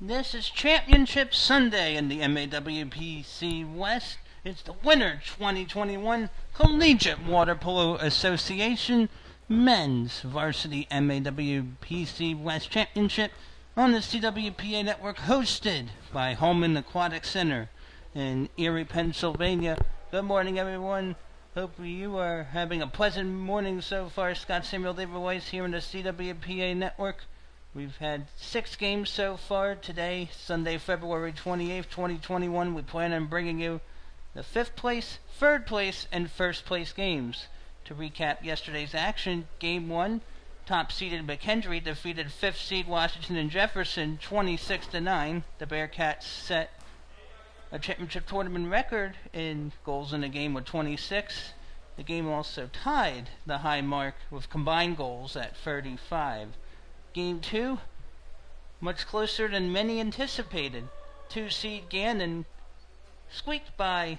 This is Championship Sunday in the MAWPC West. It's the winner 2021 Collegiate Water Polo Association Men's Varsity MAWPC West Championship on the CWPA network, hosted by Hallman Aquatics Center in Erie, Pennsylvania. Good morning, everyone. Hope you are having a pleasant morning so far. Scott Samuel David Weiss here in the CWPA network. We've had 6 games so far today, Sunday, February 28th, 2021. We plan on bringing you the 5th place, 3rd place, and 1st place games. To recap yesterday's action, Game 1, top-seeded McKendree defeated 5th seed Washington and Jefferson 26-9. The Bearcats set a championship tournament record in goals in a game with 26. The game also tied the high mark with combined goals at 35. Game 2, much closer than many anticipated. 2-seed Gannon squeaked by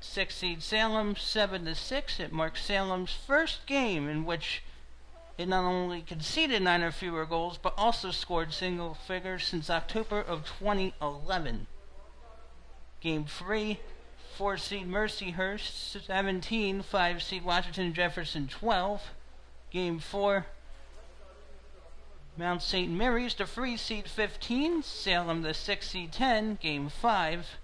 6-seed Salem 7-6. It marks Salem's first game in which it not only conceded 9 or fewer goals, but also scored single figures since October of 2011. Game 3, 4-seed Mercyhurst 17, 5-seed Washington and Jefferson 12. Game 4, Mount St. Mary's, the 3-seed 15, Salem the 6-seed 10. Game 5,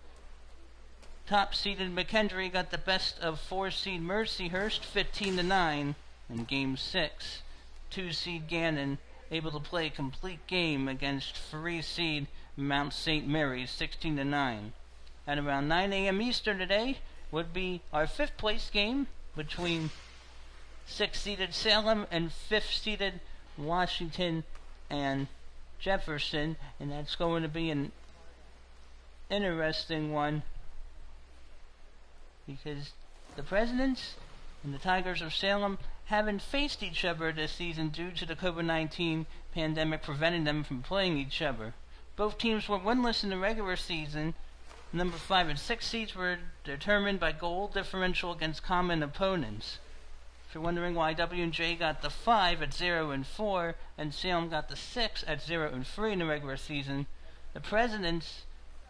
top-seeded McKendree got the best of 4-seed Mercyhurst 15-9. In Game 6, 2-seed Gannon able to play a complete game against 3-seed Mount St. Mary's 16-9. At around 9 a.m. Eastern today would be our 5th place game between 6th-seeded Salem and 5th-seeded Washington and Jefferson, and that's going to be an interesting one because the Presidents and the Tigers of Salem haven't faced each other this season due to the COVID-19 pandemic preventing them from playing each other. Both teams were winless in the regular season. Number 5 and 6 seeds were determined by goal differential against common opponents. If you're wondering why W&J got the 5 at 0-4 and Salem got the 6 at 0-3 in the regular season, the Presidents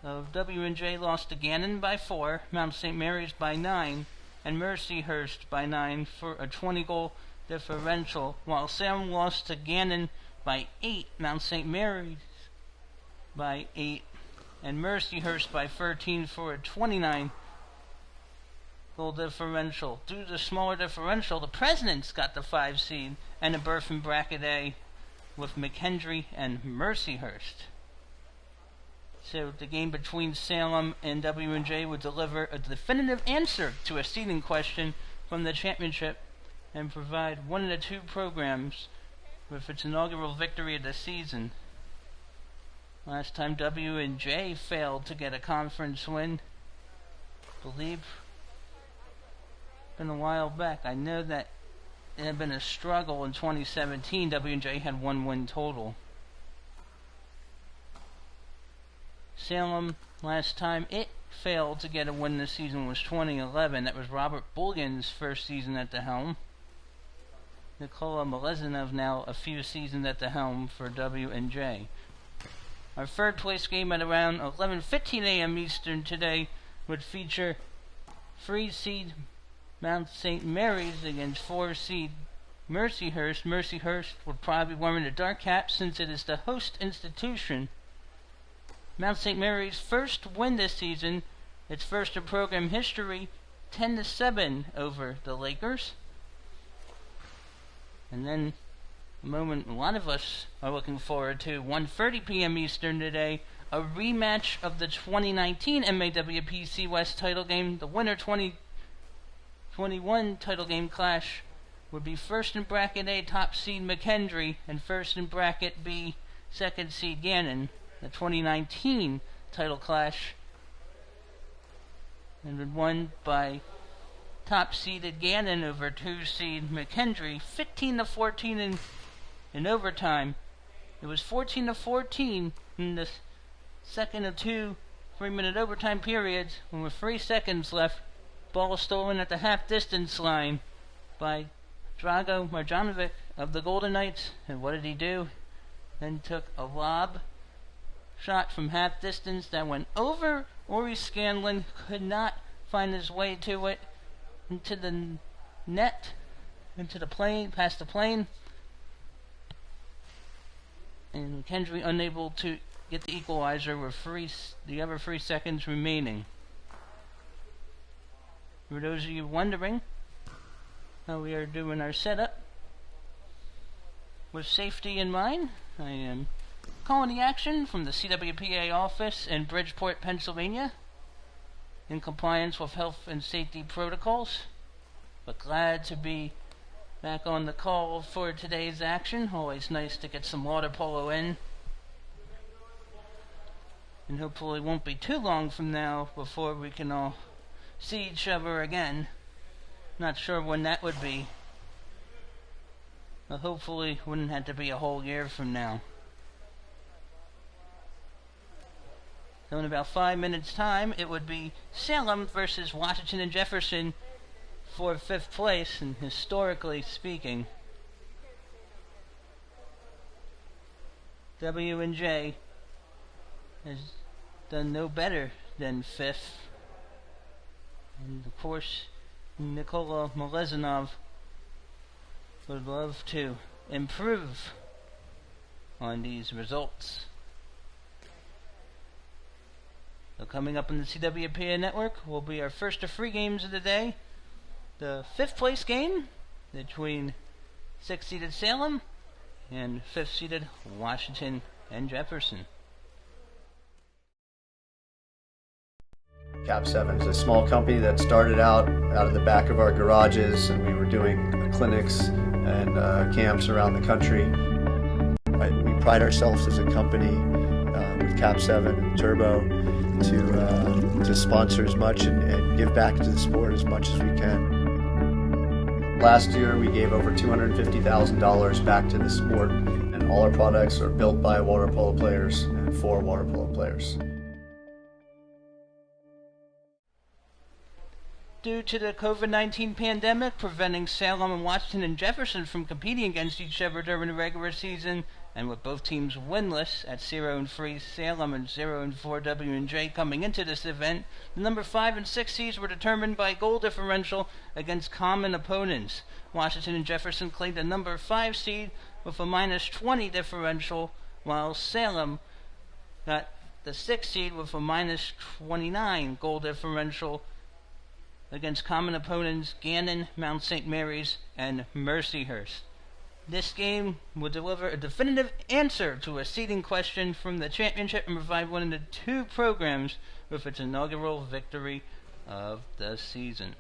of W&J lost to Gannon by 4, Mount St. Mary's by 9, and Mercyhurst by 9 for a 20-goal differential, while Salem lost to Gannon by 8, Mount St. Mary's by 8, and Mercyhurst by 13 for a 29-goal differential. Due to the smaller differential, the Presidents got the 5 seed and a berth in Bracket A with McKendree and Mercyhurst. So the game between Salem and W&J would deliver a definitive answer to a seeding question from the championship and provide one of the 2 programs with its inaugural victory of the season. Last time W&J failed to get a conference win, I believe, been a while back. I know that it had been a struggle in 2017. W&J had 1 win total. Salem, last time it failed to get a win this season was 2011. That was Robert Bullian's first season at the helm. Nikola Melezinov now a few seasons at the helm for W&J. Our 3rd place game at around 11:15 a.m. Eastern today would feature 3-seed Mount St. Mary's against 4-seed Mercyhurst. Mercyhurst would probably be wearing the dark cap since it is the host institution. Mount St. Mary's first win this season, its first in program history, 10-7 over the Lakers. And then a moment a lot of us are looking forward to, 1:30 p.m. Eastern today, a rematch of the 2019 MAWPC West title game. The winner 2021 title game clash would be 1st in Bracket A top seed McKendree and 1st in Bracket B 2nd seed Gannon. The 2019 title clash and been won by top-seeded Gannon over 2-seed McKendree, 15-14 in overtime. It was 14-14 in the second of 2 3-minute overtime periods when with 3 seconds left. Ball stolen at the half-distance line by Drago Marjanovic of the Golden Knights. And what did he do? Then took a lob, shot from half distance that went over. Ori Scanlon could not find his way to it, into the net, into the plane, past the plane. And Kendry unable to get the equalizer with the other 3 seconds remaining. For those of you wondering how we are doing our setup, with safety in mind, I am calling the action from the CWPA office in Bridgeport, Pennsylvania, in compliance with health and safety protocols, but glad to be back on the call for today's action. Always nice to get some water polo in. And hopefully it won't be too long from now before we can all see each other again. Not sure when that would be, but hopefully wouldn't have to be a whole year from now. So in about 5 minutes time, it would be Salem versus Washington and Jefferson for 5th place, and historically speaking, W&J has done no better than 5th. And of course, Nikola Molezanov would love to improve on these results. So coming up on the CWPA network will be our first of 3 games of the day. The 5th place game between 6th-seeded Salem and 5th-seeded Washington and Jefferson. Cap 7 is a small company that started out of the back of our garages, and we were doing clinics and camps around the country. We pride ourselves as a company with Cap 7 and Turbo to sponsor as much and give back to the sport as much as we can. Last year we gave over $250,000 back to the sport, and all our products are built by water polo players and for water polo players. Due to the COVID-19 pandemic preventing Salem and Washington and Jefferson from competing against each other during the regular season, and with both teams winless at 0-3 Salem and 0-4 W&J coming into this event, the number 5 and 6 seeds were determined by goal differential against common opponents. Washington and Jefferson claimed the number 5 seed with a -20 differential, while Salem got the 6 seed with a -29 goal differential against common opponents Gannon, Mount St. Mary's, and Mercyhurst. This game will deliver a definitive answer to a seeding question from the championship and provide one of the 2 programs with its inaugural victory of the season.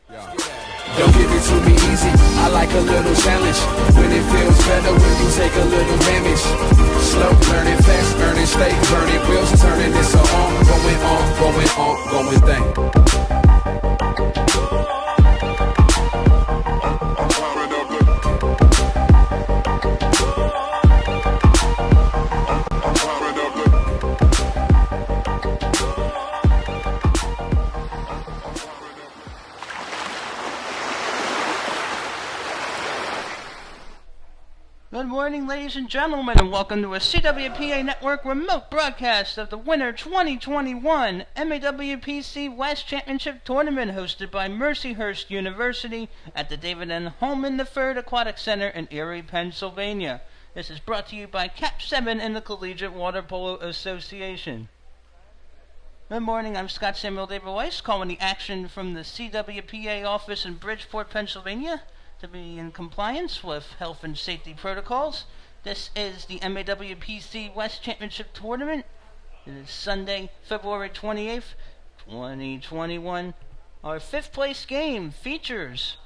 Don't give it to me easy, I like a little challenge. When it feels better when you take a little damage. Slow, learning fast, earning state, burning wheels, turning this on, going thing. Good morning, ladies and gentlemen, and welcome to a CWPA Network remote broadcast of the Winter 2021 MAWPC West Championship Tournament hosted by Mercyhurst University at the David N. Hallman Aquatics Center in Erie, Pennsylvania. This is brought to you by Cap 7 and the Collegiate Water Polo Association. Good morning, I'm Scott Samuel David Weiss, calling the action from the CWPA office in Bridgeport, Pennsylvania, to be in compliance with health and safety protocols. This is the MAWPC West Championship Tournament. It is Sunday, February 28th, 2021. Our 5th place game features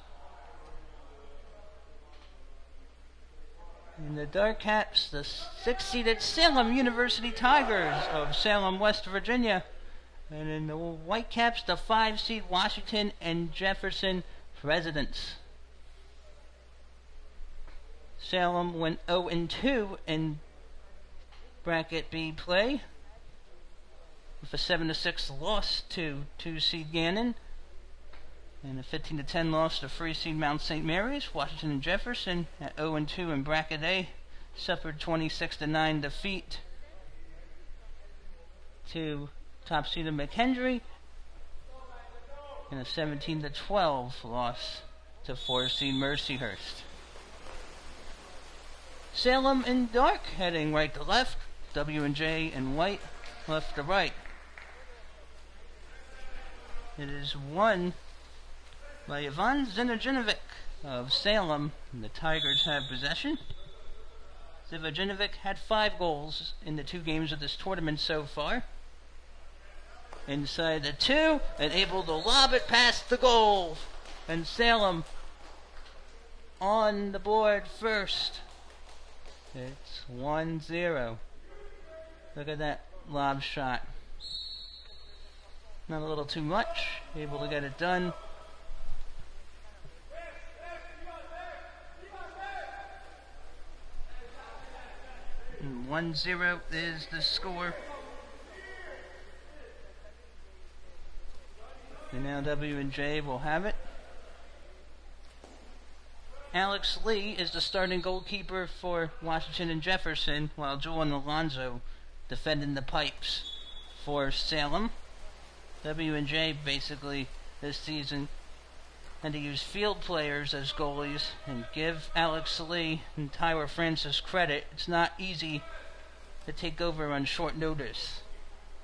in the dark caps the 6th-seeded Salem University Tigers of Salem, West Virginia, and in the white caps the 5-seed Washington and Jefferson Presidents. Salem went 0-2 in Bracket B play, with a 7-6 loss to 2-seed Gannon, and a 15-10 loss to 3-seed Mount St. Mary's. Washington and Jefferson at 0-2 in Bracket A suffered 26-9 defeat to top seed McHenry, and a 17-12 loss to 4 seed Mercyhurst. Salem in dark, heading right to left. W&J in white, left to right. It is won by Ivan Zinajinovic of Salem, and the Tigers have possession. Zinajinovic had 5 goals in the 2 games of this tournament so far. Inside the 2, and able to lob it past the goal. And Salem on the board first. It's 1-0. Look at that lob shot. Not a little too much. Able to get it done. And 1-0 is the score. And now W&J will have it. Alex Lee is the starting goalkeeper for Washington and Jefferson, while Julian Alonzo defending the pipes for Salem. W&J basically this season had to use field players as goalies, and give Alex Lee and Tyler Francis credit. It's not easy to take over on short notice.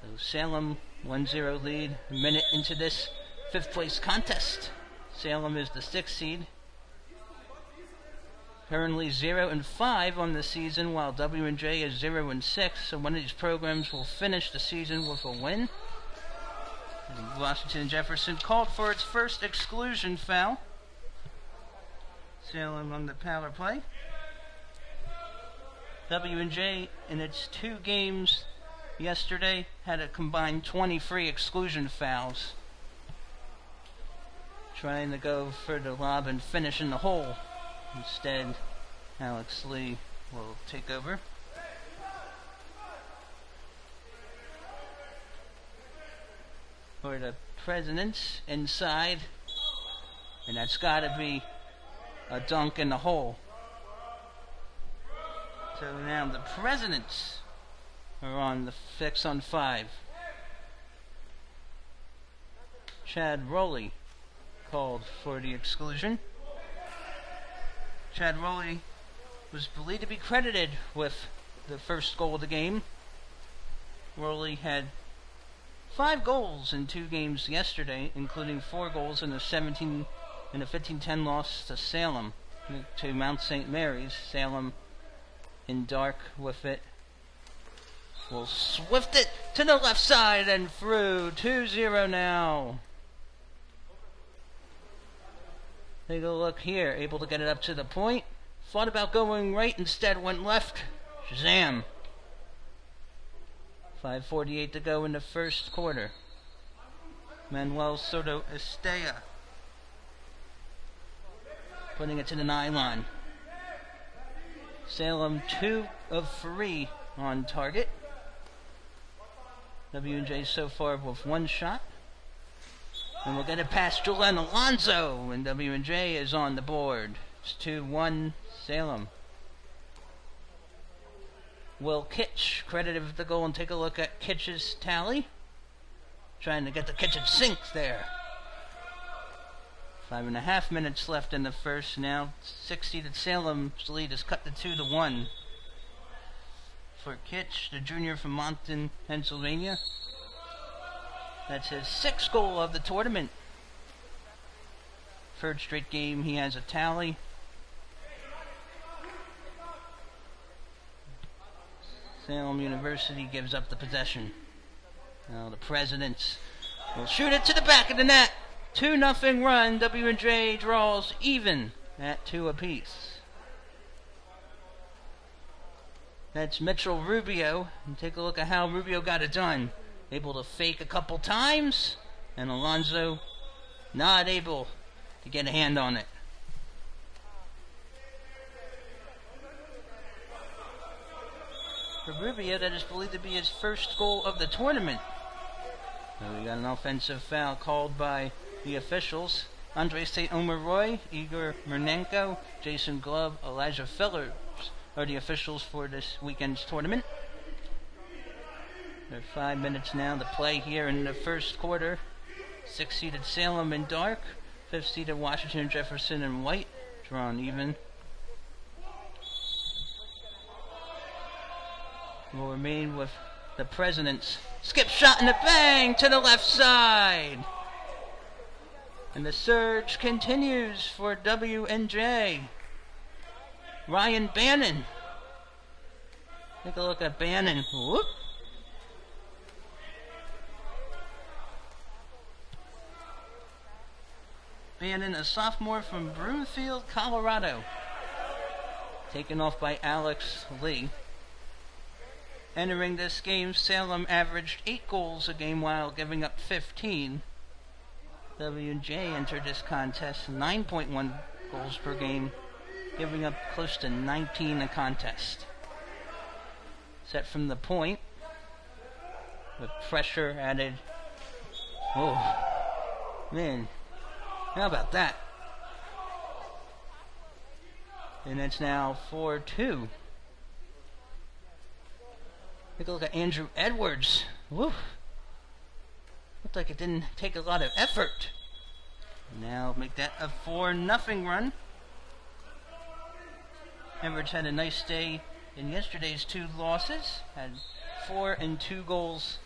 So Salem 1-0 lead a minute into this 5th place contest. Salem is the 6th seed. Currently 0-5 on the season, while W&J is 0-6. So one of these programs will finish the season with a win. And Washington and Jefferson called for its first exclusion foul. Salem on the power play. W&J in its 2 games yesterday had a combined 23 exclusion fouls. Trying to go for the lob and finish in the hole. Instead, Alex Lee will take over. For the Presidents inside, and that's got to be a dunk in the hole. So now the Presidents are on the 6-on-5. Chad Rowley called for the exclusion. Chad Rowley was believed to be credited with the first goal of the game. Rowley had 5 goals in 2 games yesterday, including 4 goals in a 15-10 loss to Salem, to Mount St. Mary's. Salem in dark with it. Will swift it to the left side and through. 2-0 now. Take a look here. Able to get it up to the point. Thought about going right, instead went left. Shazam. 5:48 to go in the first quarter. Manuel Soto Estea putting it to the nylon. Salem 2 of 3 on target. W&J so far with 1 shot. And we'll get it past Julian Alonzo, and W&J is on the board. It's 2-1 Salem. Will Kitch credited with the goal, and take a look at Kitch's tally. Trying to get the kitchen sink there. 5.5 minutes left in the first now. 6-seeded Salem's lead is cut to 2-1. For Kitch, the junior from Monton, Pennsylvania. That's his 6th goal of the tournament. 3rd straight game he has a tally. Salem University gives up the possession. Now the Presidents will shoot it to the back of the net. 2-0 run. W&J draws even at 2 apiece. That's Mitchell Rubio. And take a look at how Rubio got it done. Able to fake a couple times, and Alonzo not able to get a hand on it. For Rubio, that is believed to be his first goal of the tournament. So we got an offensive foul called by the officials. Andre St. Omeroy, Igor Mernenko, Jason Glove, Elijah Phillips are the officials for this weekend's tournament. There are 5 minutes now to play here in the first quarter. 6th-seeded Salem in dark. 5th-seeded Washington, Jefferson in white. Drawn even. Will remain with the Presidents. Skip shot and a bang to the left side. And the surge continues for W&J. Ryan Bannon. Take a look at Bannon. Whoop. Bannon, a sophomore from Broomfield, Colorado. Taken off by Alex Lee. Entering this game, Salem averaged 8 goals a game while giving up 15. W&J entered this contest 9.1 goals per game, giving up close to 19 a contest. Set from the point, with pressure added. Oh, man, how about that? And it's now 4-2. Take a look at Andrew Edwards. Woo. Looked like it didn't take a lot of effort. Now make that a 4-0 run. Edwards had a nice day in yesterday's 2 losses. Had 4 and 2 goals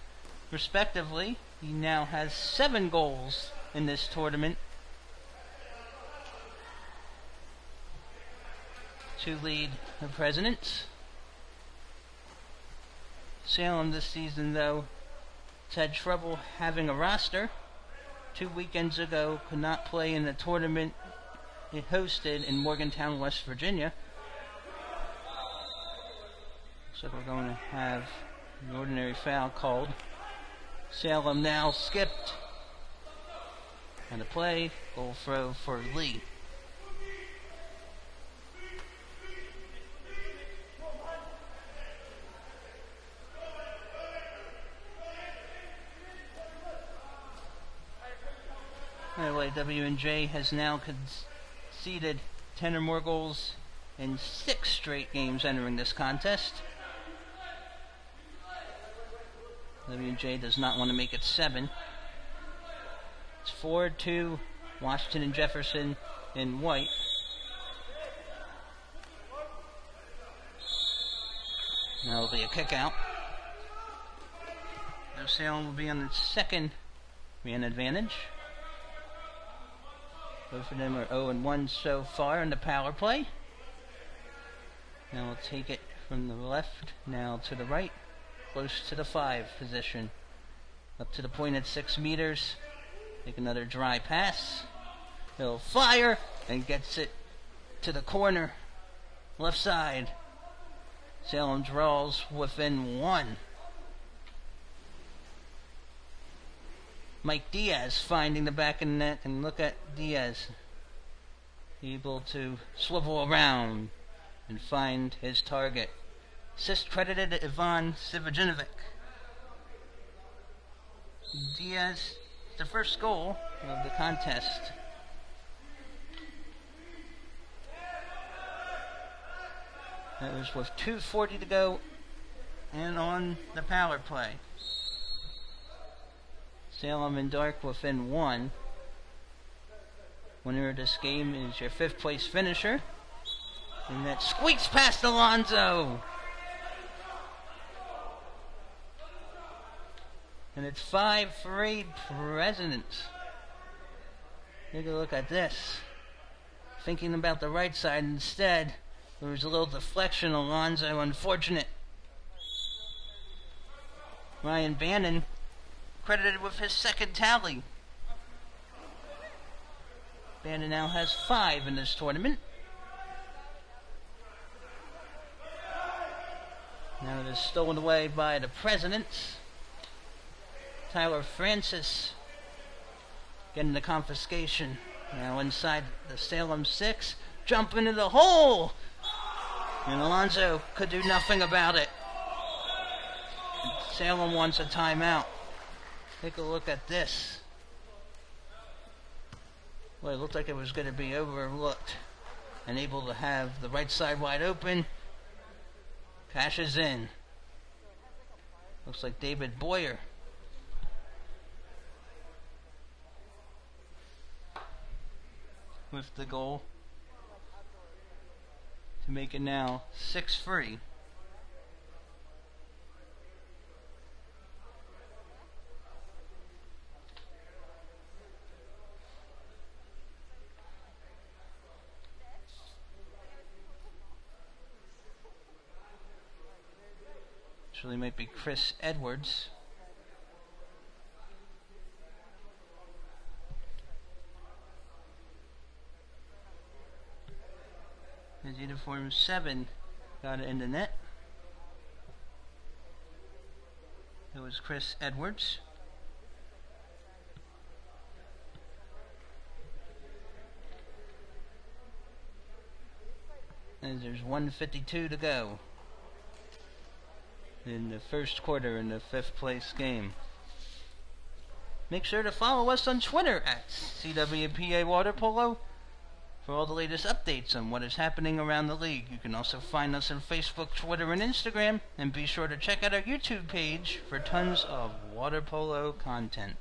respectively. He now has 7 goals in this tournament. To lead the Presidents. Salem this season, though, has had trouble having a roster. 2 weekends ago, could not play in the tournament it hosted in Morgantown, West Virginia. Looks like we're going to have an ordinary foul called. Salem now skipped. And the play, goal throw for Lee. Anyway, W&J has now conceded 10 or more goals in 6 straight games entering this contest. W&J does not want to make it 7. It's 4-2, Washington and Jefferson in white. Now it'll be a kick out. Now Salem will be on its second man advantage. Both of them are 0-1 so far in the power play. Now we'll take it from the left, now to the right, close to the 5 position. Up to the point at 6 meters. Take another dry pass. He'll fire and gets it to the corner. Left side. Salem draws within 1. Mike Diaz finding the back of the net, and look at Diaz. Able to swivel around and find his target. Assist credited to Ivan Sivajinovic. Diaz, the first goal of the contest. That was with 2:40 to go and on the power play. Salem in dark within 1. Winner of this game is your 5th place finisher. And that squeaks past Alonzo. And it's 5-3 Presidents. Take a look at this. Thinking about the right side instead. There was a little deflection. Alonzo, unfortunate. Ryan Bannon credited with his 2nd tally. Bannon now has 5 in this tournament. Now it is stolen away by the Presidents. Tyler Francis getting the confiscation. Now inside the Salem 6. Jump into the hole! And Alonzo could do nothing about it. And Salem wants a timeout. Take a look at this. Well, it looked like it was going to be overlooked. And able to have the right side wide open. Cashes in. Looks like David Boyer. With the goal to make it now 6-3. Actually might be Chris Edwards. His uniform 7 got it in the net. It was Chris Edwards. And there's 1:52 to go in the first quarter in the 5th place game. Make sure to follow us on Twitter at CWPA Water Polo for all the latest updates on what is happening around the league. You can also find us on Facebook, Twitter, and Instagram, and be sure to check out our YouTube page for tons of water polo content.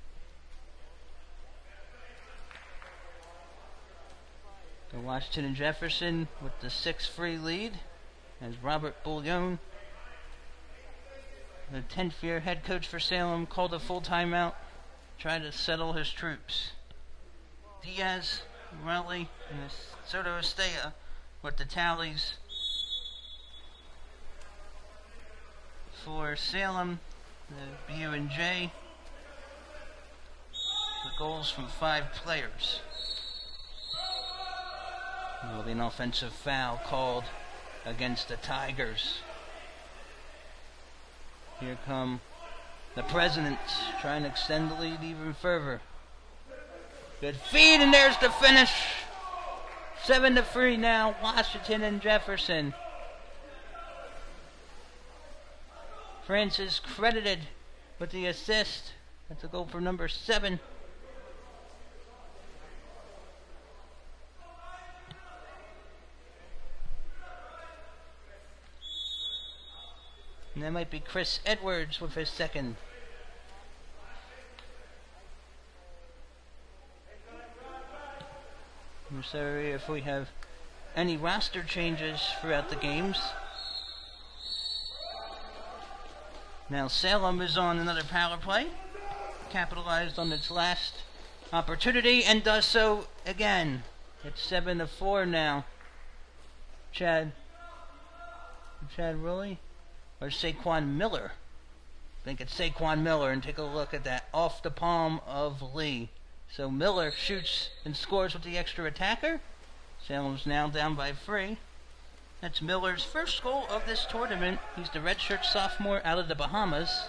So Washington and Jefferson with the 6-3 lead as Robert Bouillon, the 10th year head coach for Salem, called a full timeout, tried to settle his troops. Diaz, Raleigh, and Soto Estea with the tallies for Salem, the BUNJ, the goals from 5 players. There will be an offensive foul called against the Tigers. Here come the Presidents trying to extend the lead even further. Good feed, and there's the finish. 7-3 now, Washington and Jefferson. Francis credited with the assist. That's a goal for number 7. And that might be Chris Edwards with his 2nd. I'm sorry if we have any roster changes throughout the games. Now Salem is on another power play. Capitalized on its last opportunity and does so again. It's 7-4 now. Chad Rowley? Or Saquon Miller. I think it's Saquon Miller, and take a look at that off the palm of Lee. So Miller shoots and scores with the extra attacker. Salem's now down by 3. That's Miller's first goal of this tournament. He's the redshirt sophomore out of the Bahamas.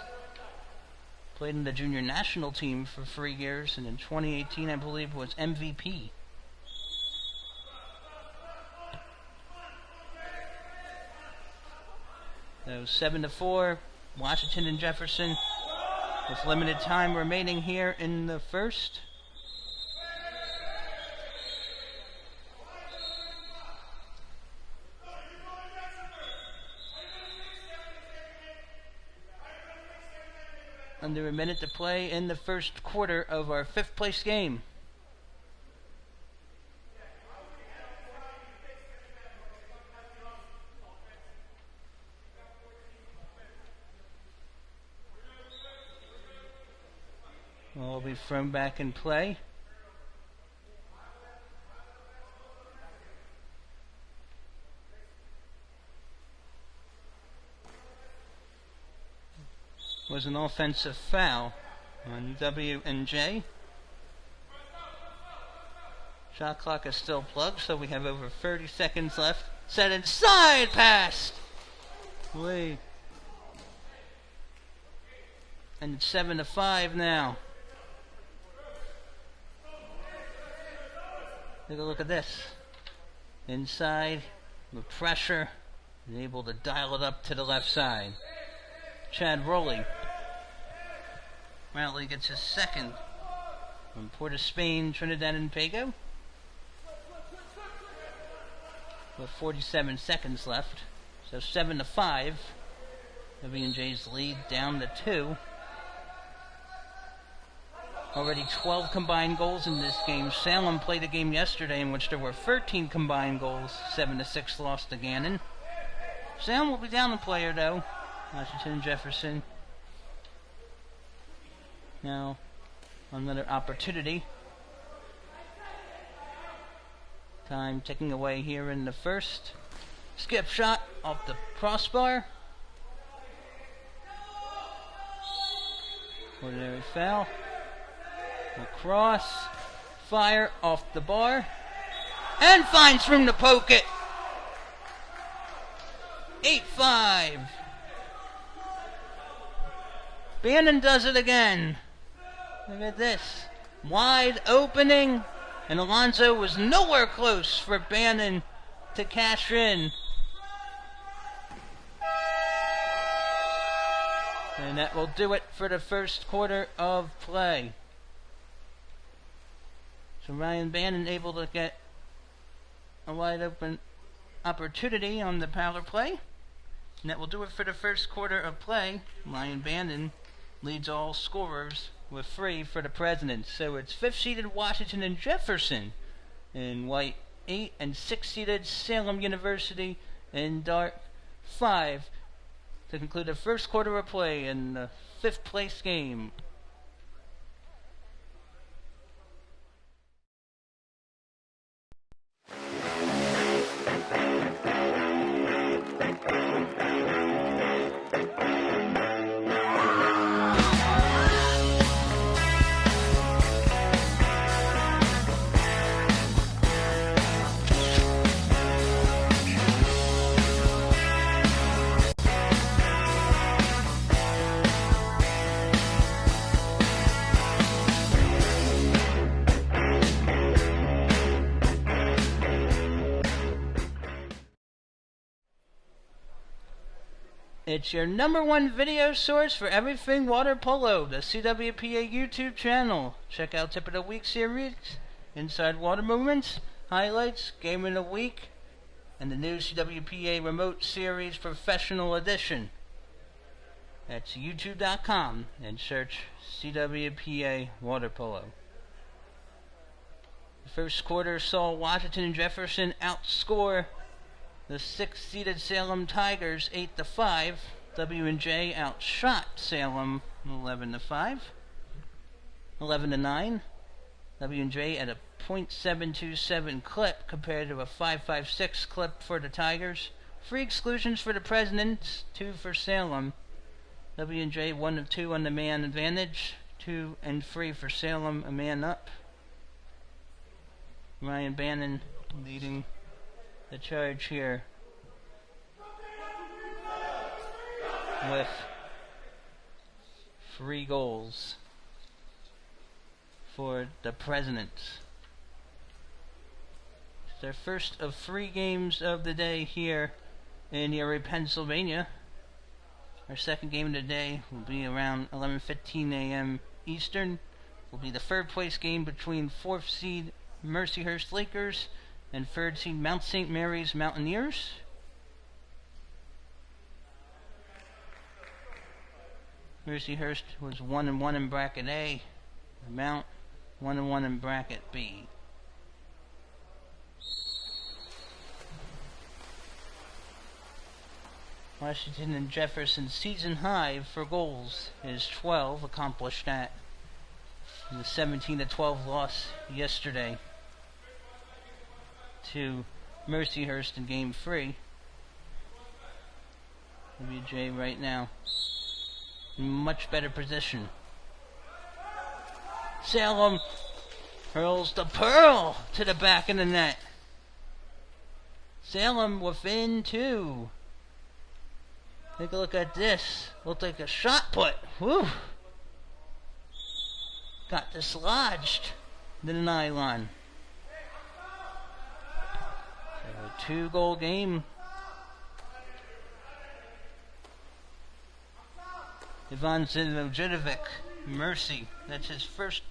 Played in the junior national team for 3 years, and in 2018, I believe, was MVP. So 7-4, Washington and Jefferson with limited time remaining here in the first. Under a minute to play in the first quarter of our 5th place game. Will be thrown back in play. Was an offensive foul on W&J. Shot clock is still plugged, so we have over 30 seconds left. Set inside pass. Lee. And it's 7-5 now. Take a look at this. Inside, with pressure, and able to dial it up to the left side. Chad Rowley. Rowley gets his 2nd from Port of Spain, Trinidad and Tobago. With 47 seconds left. So 7-5. W&J's lead down to 2. Already 12 combined goals in this game. Salem played a game yesterday in which there were 13 combined goals. 7-6 loss to Gannon. Salem will be down a player though. Washington and Jefferson. Now, another opportunity. Time ticking away here in the first. Skip shot off the crossbar. Ordinary foul. Across. Fire off the bar. And finds room to poke it. 8-5. Bannon does it again. Look at this. Wide opening. And Alonso was nowhere close for Bannon to cash in. And that will do it for the first quarter of play. So Ryan Bannon able to get a wide open opportunity on the power play. And that will do it for the first quarter of play. Ryan Bannon leads all scorers with 3 for the Presidents. So it's 5th seeded Washington and Jefferson in white 8 and 6th seeded Salem University in dark 5 to conclude the first quarter of play in the 5th place game. It's your #1 video source for everything water polo, the CWPA YouTube channel. Check out Tip of the Week series, Inside Water Movements, Highlights, Game of the Week, and the new CWPA Remote Series Professional Edition. That's youtube.com and search CWPA Water Polo. The first quarter saw Washington and Jefferson outscore the 6th seeded Salem Tigers 8-5. W&J outshot Salem 11-5. 11-9. W&J at a .727 clip compared to a .556 clip for the Tigers. 3 exclusions for the Presidents, 2 for Salem. W&J 1 of 2 on the man advantage, 2 and 3 for Salem, a man up. Ryan Bannon leading the charge here with 3 goals for the Presidents. It's their first of 3 games of the day here in Erie, Pennsylvania. Our second game of the day will be around 11:15 a.m. Eastern. Will be the 3rd place game between 4th seed Mercyhurst Lakers and 3rd seed Mount St. Mary's Mountaineers. Mercyhurst was 1-1 in bracket A. Mount 1-1 in bracket B. Washington and Jefferson's season high for goals is 12. Accomplished that in the 17-12 loss yesterday to Mercyhurst in Game 3. WJ right now in much better position. Salem hurls the Pearl to the back of the net. Salem within 2. Take a look at this. Looked like a shot put. Whew. Got dislodged in the nylon. So a 2-goal game. Ivan Zinojevic, Mercy. That's his first.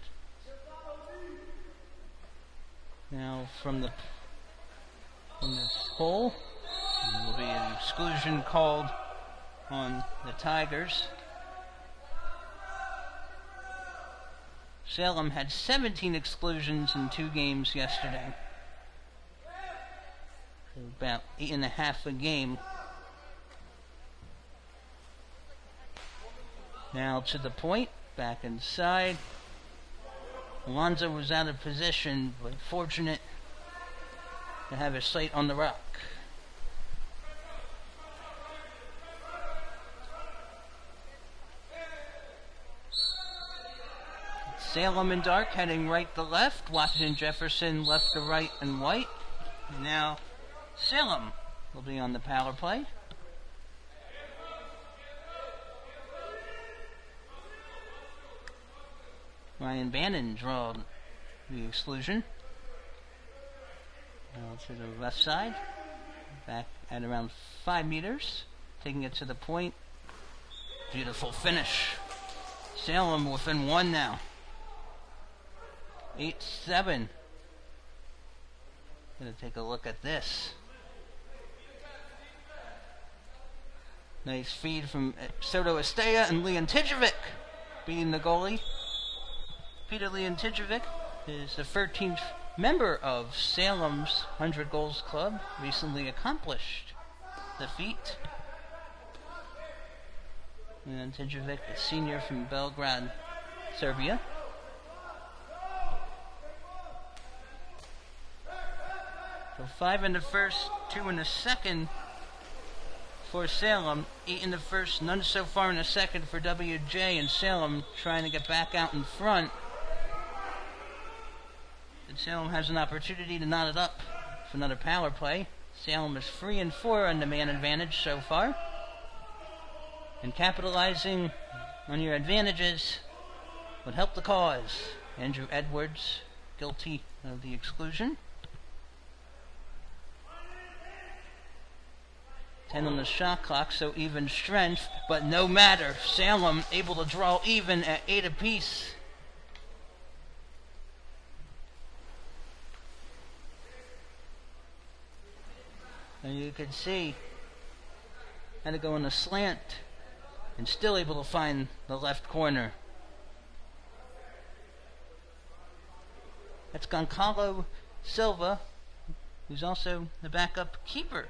Now from this hole, there will be an exclusion called on the Tigers. Salem had 17 exclusions in 2 games yesterday. So about 8.5 a game. Now to the point, back inside. Alonzo was out of position, but fortunate to have his sight on the rock. Salem in dark, heading right to left. Washington Jefferson left to right and white. Now Salem will be on the power play. Ryan Bannon drawed the exclusion. Now to the left side. Back at around 5 meters. Taking it to the point. Beautiful finish. Salem within 1 now. 8-7. Gonna take a look at this. Nice feed from Soto Estea and Leontijevic beating the goalie. Peter Leontijevic is the 13th member of Salem's 100 Goals Club, recently accomplished the feat. Leontijevic, a senior from Belgrade, Serbia. So 5 in the first, 2 in the second for Salem, 8 in the first, none so far in the second for WJ, and Salem trying to get back out in front. And Salem has an opportunity to knot it up for another power play. Salem is 3-4 on the man advantage so far. And capitalizing on your advantages would help the cause. Andrew Edwards, guilty of the exclusion. 10 on the shot clock, so even strength, but no matter. Salem able to draw even at 8 apiece. And you can see, had to go on a slant, and still able to find the left corner. That's Goncalo Silva, who's also the backup keeper.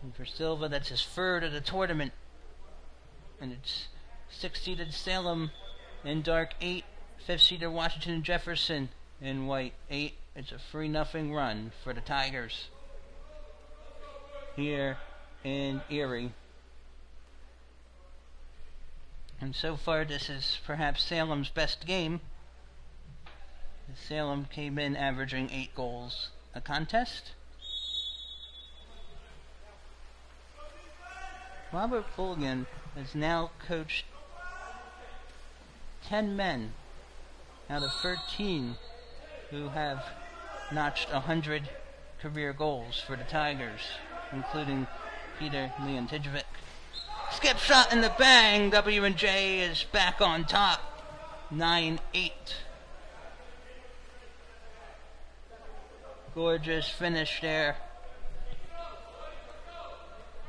And for Silva, that's his third of the tournament. And it's 6-seeded Salem in dark 8, 5th-seeded Washington Jefferson in white 8. It's a 3-0 run for the Tigers here in Erie. And so far, this is perhaps Salem's best game. Salem came in averaging 8 goals a contest. Robert Fulgan has now coached 10 men out of 13 who have notched 100 career goals for the Tigers, including Peter Leontijevic. Skip shot in the bang. W&J is back on top. 9-8. Gorgeous finish there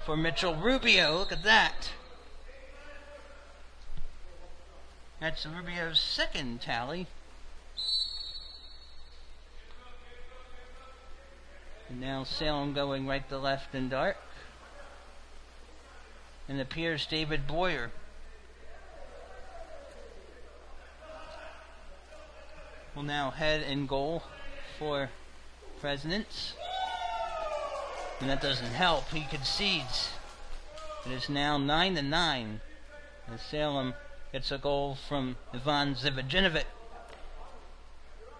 for Mitchell Rubio. Look at that. That's Rubio's second tally. And now Salem going right to left in dark. And it appears David Boyer will now head in goal for Presidents. And that doesn't help. He concedes. It is now 9-9 as Salem gets a goal from Ivan Zivajinovic.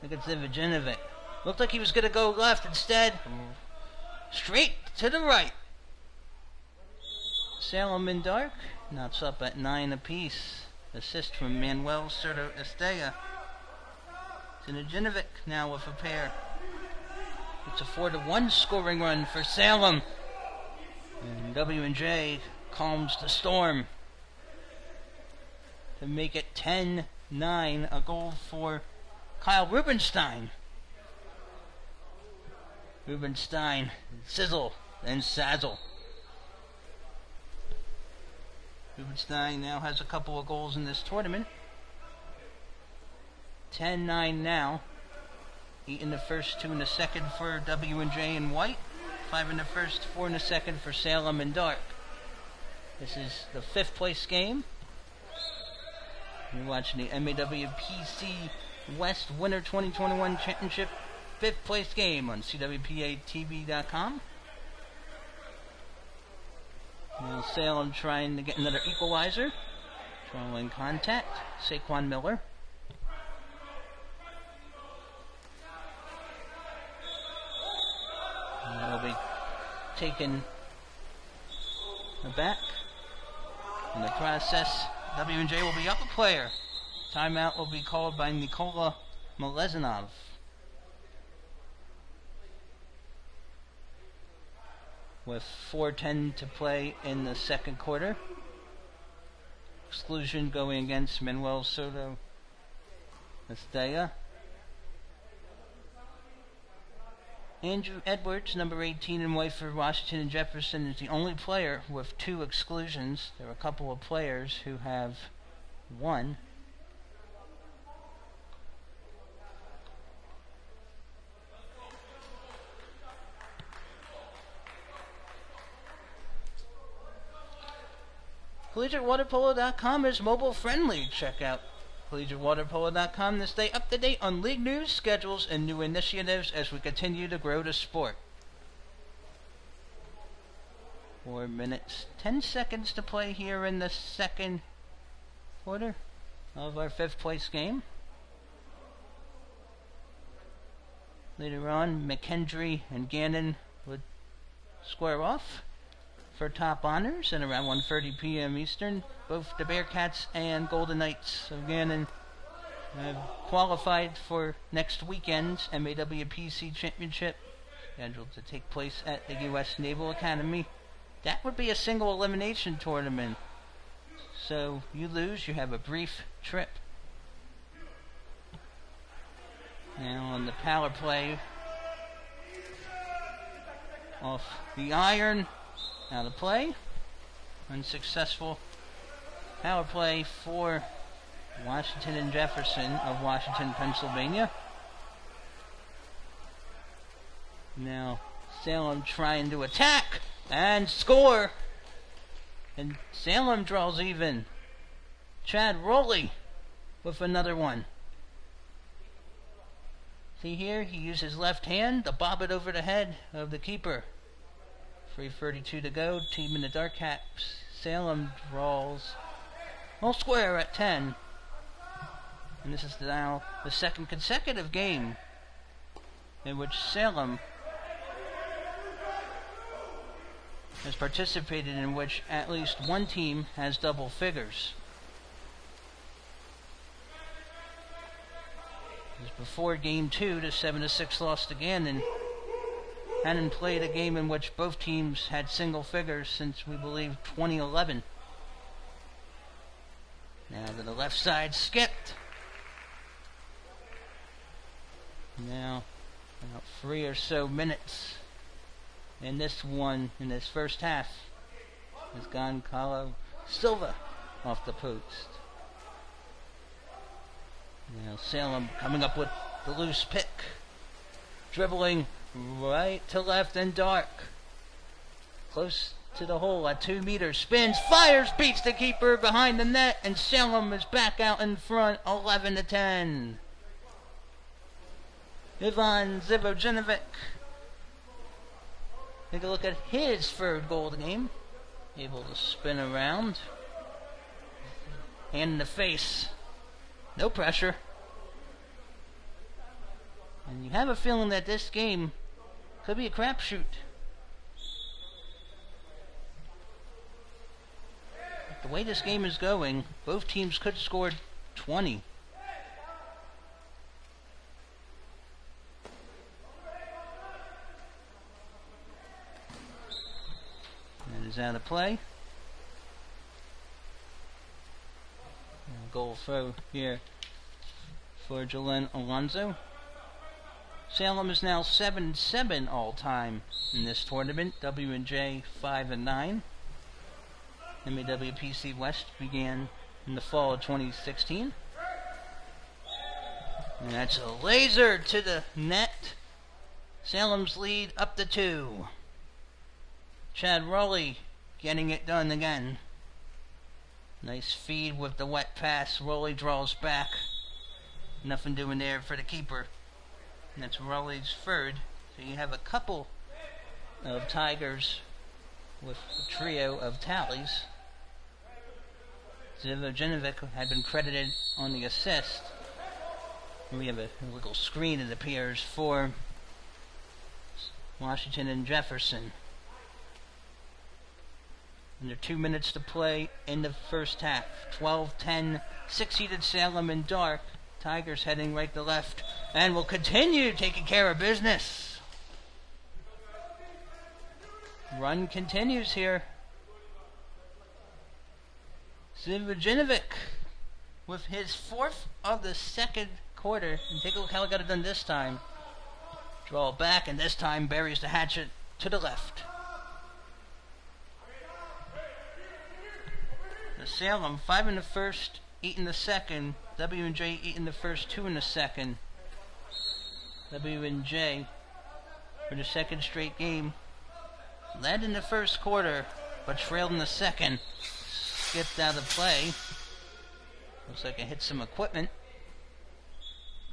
Look at Zivajinovic. Looked like he was going to go left. Instead, straight to the right. Salem in dark. Knots up at 9 apiece. Assist from Manuel Soto Estea. Zivajinovic now with a pair. It's a 4-1 scoring run for Salem. And W&J calms the storm to make it 10-9. A goal for Kyle Rubenstein. Rubenstein, Sizzle, and Sazzle. Rubenstein now has a couple of goals in this tournament. 10-9 now. 8 in the first, 2 in the second for W&J and White. 5 in the first, 4 in the second for Salem and Dark. This is the 5th place game. You're watching the MAWPC West Winter 2021 Championship 5th place game on CWPA-TV.com. Now Salem trying to get another equalizer. Throwing contact. Saquon Miller. And they'll be taken back. In the process, W&J will be up a player. Timeout will be called by Nikola Malezinov. With 4:10 to play in the second quarter. Exclusion going against Manuel Soto Estella. Andrew Edwards, number 18 in white for Washington and Jefferson, is the only player with 2 exclusions. There are a couple of players who have 1. CollegiateWaterPolo.com is mobile friendly. Check out CollegiateWaterPolo.com to stay up to date on league news, schedules, and new initiatives as we continue to grow the sport. 4 minutes, 10 seconds to play here in the second quarter of our 5th place game. Later on, McKendry and Gannon would square off for top honors at around 1:30 p.m. Eastern. Both the Bearcats and Golden Knights of Gannon have qualified for next weekend's MAWPC Championship, scheduled to take place at the U.S. Naval Academy. That would be a single elimination tournament. So you lose, you have a brief trip. Now on the power play, off the iron. Out of play. Unsuccessful power play for Washington and Jefferson of Washington, Pennsylvania. Now Salem trying to attack and score. And Salem draws even. Chad Rowley with another one. See here, he used his left hand to bob it over the head of the keeper. 3:32 to go. Team in the dark caps. Salem draws all square at 10. And this is now the second consecutive game in which Salem has participated in which at least one team has double figures. It was before game 2, the 7-6 loss to Gannon. Hadn't played a game in which both teams had single figures since, we believe, 2011. Now to the left side, skipped. Now, about 3 or so minutes in this one, in this first half, has Goncalo Silva off the post. Now Salem coming up with the loose pick. Dribbling right to left and dark. Close to the hole at 2 meters. Spins, fires, beats the keeper behind the net, and Salem is back out in front, 11-10. Ivan Zivojinovic. Take a look at his 3rd goal of the game. Able to spin around. Hand in the face. No pressure. And you have a feeling that this game could be a crapshoot. The way this game is going, both teams could score 20. That is out of play. And goal throw here for Jalen Alonso. Salem is now 7-7 all-time in this tournament. W&J 5-9. MAWPC West began in the fall of 2016. And that's a laser to the net. Salem's lead up to 2. Chad Rowley getting it done again. Nice feed with the wet pass. Rowley draws back. Nothing doing there for the keeper. And that's Rowley's third. So you have a couple of Tigers with a trio of tallies. Zivojinovic had been credited on the assist. We have a little screen, it appears, for Washington and Jefferson. Under 2 minutes to play in the first half. 12-10, 6-seeded Salem in dark. Tigers heading right to left and will continue taking care of business. Run continues here. Zivojinovic with his fourth of the second quarter. And take a look how he got it done this time. Draw back, and this time buries the hatchet to the left. The Salem 5 in the first, 8 in the second. W&J 8 in the first, 2 in the second. W&J for the second straight game led in the first quarter, but trailed in the second. Skipped out of play. Looks like it hit some equipment.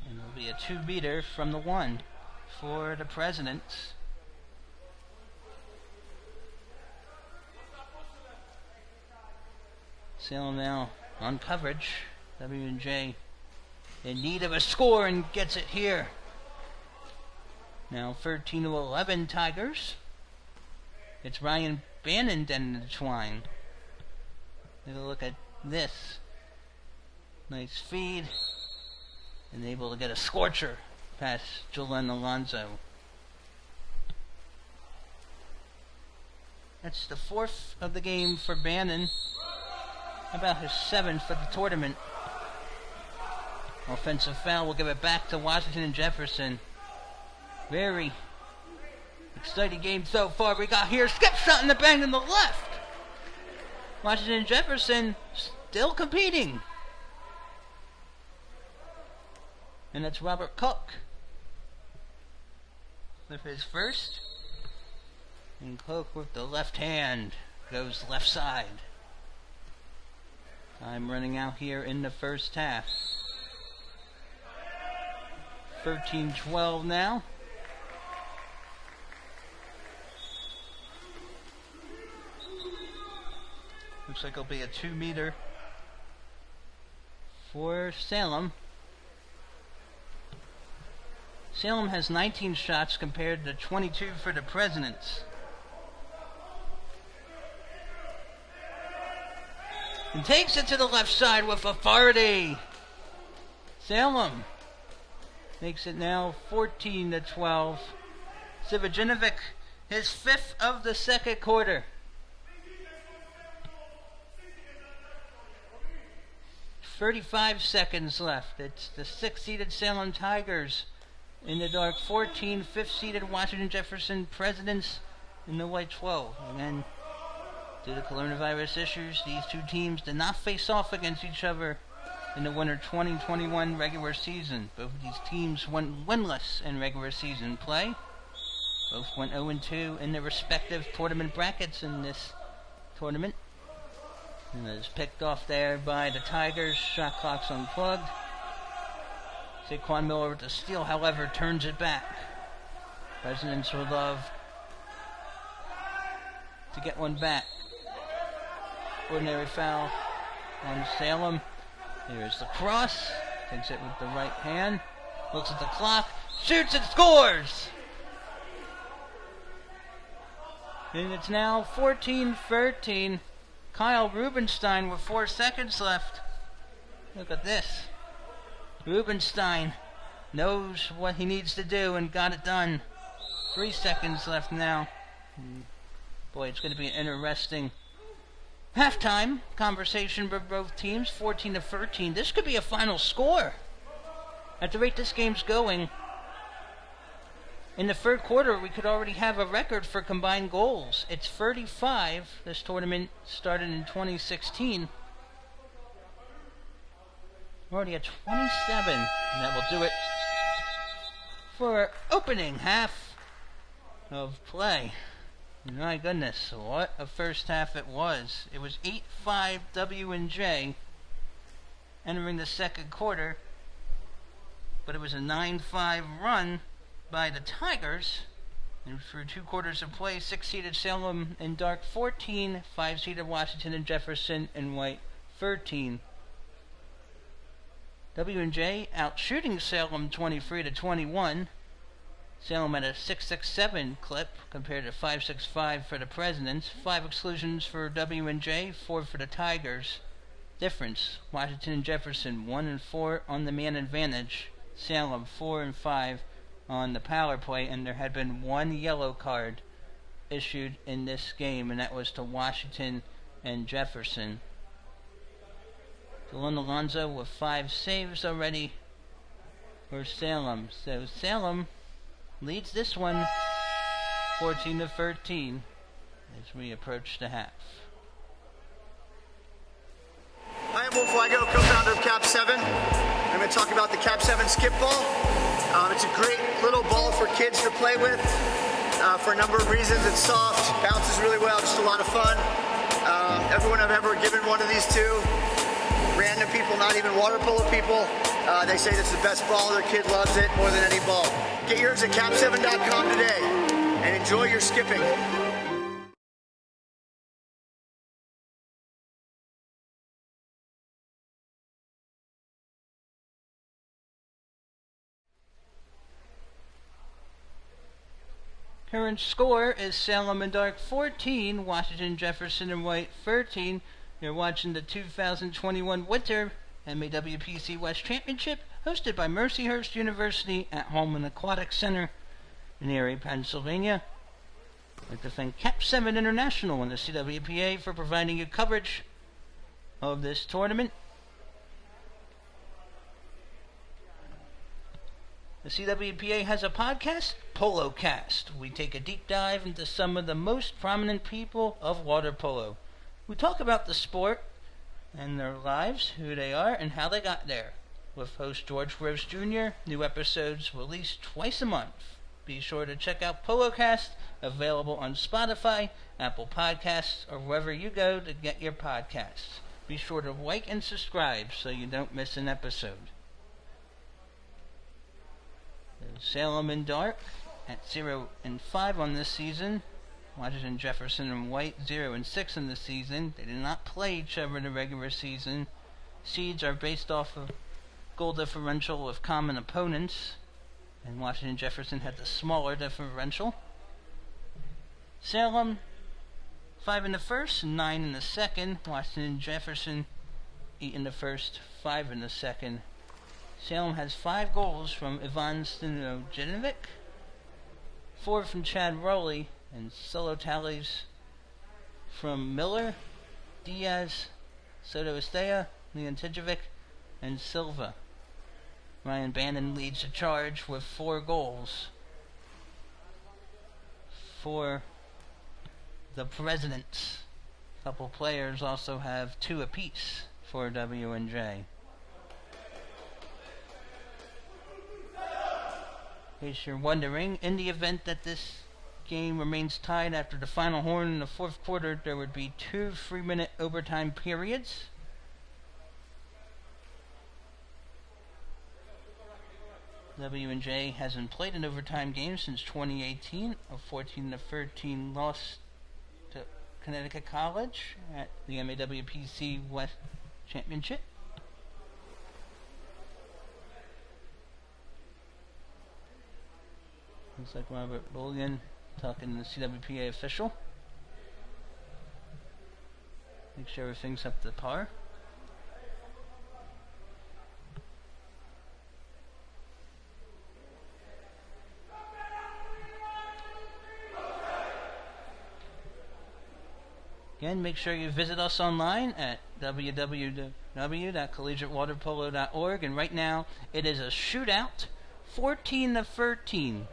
And it'll be a 2-beater from the 1 for the Presidents. Salem now on coverage. W&J in need of a score and gets it here. Now 13-11 Tigers. It's Ryan Bannon down in the twine. Take a look at this. Nice feed. And able to get a scorcher past Jalen Alonzo. That's the fourth of the game for Bannon. About his 7th of the tournament. Offensive foul will give it back to Washington and Jefferson. Very exciting game so far. We got here. Skip shot in the bang in the left. Washington and Jefferson still competing. And that's Robert Cook with his first. And Cook with the left hand goes left side. Time running out here in the first half. 13-12 now. Looks like it'll be a 2-meter for Salem. Salem has 19 shots compared to 22 for the Presidents. And takes it to the left side with authority. Salem makes it now 14-12. Zivojinovic, his 5th of the second quarter. 35 seconds left. It's the 6th-seeded Salem Tigers in the dark 14, 5th-seeded Washington Jefferson Presidents in the white 12. Again, due to coronavirus issues, these two teams did not face off against each other in the winter 2021 regular season. Both of these teams went winless in regular season play. Both went 0-2 in their respective tournament brackets in this tournament. And it was picked off there by the Tigers. Shot clock's unplugged. Saquon Miller with the steal, however, turns it back. Presidents would love to get one back. Ordinary foul on Salem. Here's the cross. Takes it with the right hand. Looks at the clock. Shoots and scores! And it's now 14-13. Kyle Rubenstein with 4 seconds left. Look at this. Rubenstein knows what he needs to do and got it done. 3 seconds left now. Boy, it's going to be an interesting halftime conversation for both teams. 14-13. This could be a final score. At the rate this game's going, In the third quarter, we could already have a record for combined goals. It's 35. This tournament started in 2016. We're already at 27, and that will do it for our opening half of play. My goodness, what a first half it was. It was 8-5 W&J entering the second quarter, but it was a 9-5 run by the Tigers. And for 2 quarters of play, 6-seeded Salem in dark 14, 5-seeded Washington and Jefferson in white 13. W&J out shooting Salem 23-21. Salem at a 6.67 clip compared to 5.65 for the Presidents. 5 exclusions for W&J, 4 for the Tigers. Difference: Washington and Jefferson 1-4 on the man advantage. Salem 4-5 on the power play, and there had been 1 yellow card issued in this game, and that was to Washington and Jefferson. Dylan Alonzo with 5 saves already for Salem. So Salem leads this one 14-13 as we approach the half. I am Wolf Weigo, co-founder of Cap 7. I'm going to talk about the Cap 7 skip ball. It's a great little ball for kids to play with for a number of reasons. It's soft, bounces really well, just a lot of fun. Everyone I've ever given one of these to, random people, not even water polo people, they say this is the best ball. Their kid loves it more than any ball. Get yours at cap7.com today and enjoy your skipping. Current score is Salem in dark 14, Washington Jefferson in white 13. You're watching the 2021 Winter MAWPC West Championship, hosted by Mercyhurst University at Hallman Aquatics Center in Erie, Pennsylvania. I'd like to thank Cap 7 International and the CWPA for providing you coverage of this tournament. The CWPA has a podcast, PoloCast. We take a deep dive into some of the most prominent people of water polo. We talk about the sport and their lives, who they are, and how they got there. With host George Groves Jr., new episodes released twice a month. Be sure to check out PoloCast, available on Spotify, Apple Podcasts, or wherever you go to get your podcasts. Be sure to like and subscribe so you don't miss an episode. Salem in dark at 0-5 on this season. Washington Jefferson in white 0-6 in the season. They did not play each other in the regular season. Seeds are based off of goal differential with common opponents, and Washington Jefferson had the smaller differential. Salem 5 in the first, 9 in the second. Washington Jefferson 8 in the first, 5 in the second. Salem has 5 goals from Ivan Stojanovic, 4 from Chad Rowley, and solo tallies from Miller, Diaz, Soto Estea, Leon Tijovic, and Silva. Ryan Bannon leads the charge with 4 goals for the Presidents. A couple players also have 2 apiece for W&J. In case you're wondering, in the event that this game remains tied after the final horn in the fourth quarter, there would be 2 3-minute overtime periods. W&J hasn't played an overtime game since 2018, a 14-13 loss to Connecticut College at the MAWPC West Championship. Looks like Robert Bullion talking to the CWPA official. Make sure everything's up to par. Again, make sure you visit us online at www.collegiatewaterpolo.org, and right now it is a shootout, 14-13.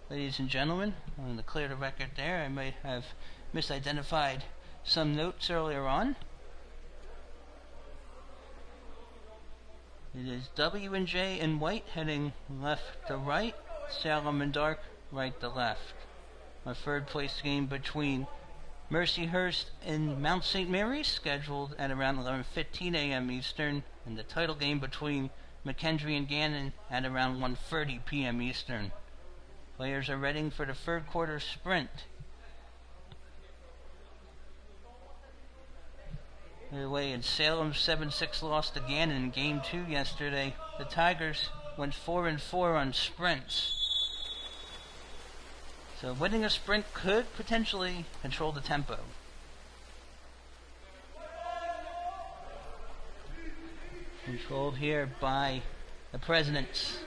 ladies and gentlemen. I want to clear the record there. I might have misidentified some notes earlier on. It is W&J in white heading left to right, Salem in dark right to left. Our third place game between Mercyhurst and Mount St. Mary's scheduled at around 11:15 a.m. Eastern, and the title game between McKendree and Gannon at around 1:30 p.m. Eastern. Players are ready for the third quarter sprint. By the way, in Salem's 7-6 loss to Gannon in Game 2 yesterday, the Tigers went 4-4 on sprints. So winning a sprint could potentially control the tempo. Controlled here by the Presidents.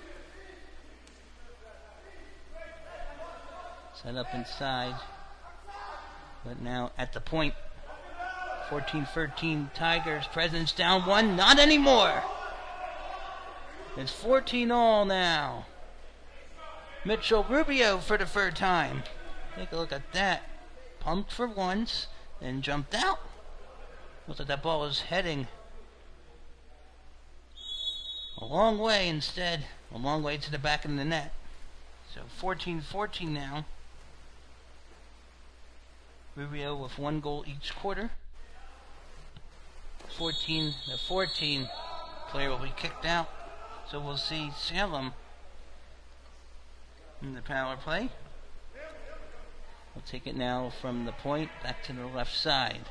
Set up inside, but now at the point. 14-13 Tigers. Presidents down one. Not anymore. It's 14-all now. Mitchell Rubio for the third time. Take a look at that. Pumped for once, then jumped out. Looks like that ball is heading a long way instead. A long way to the back of the net. So 14-14 now. Rubio with 1 goal each quarter. 14-14. Player will be kicked out. So we'll see Salem in the power play. We'll take it now from the point back to the left side.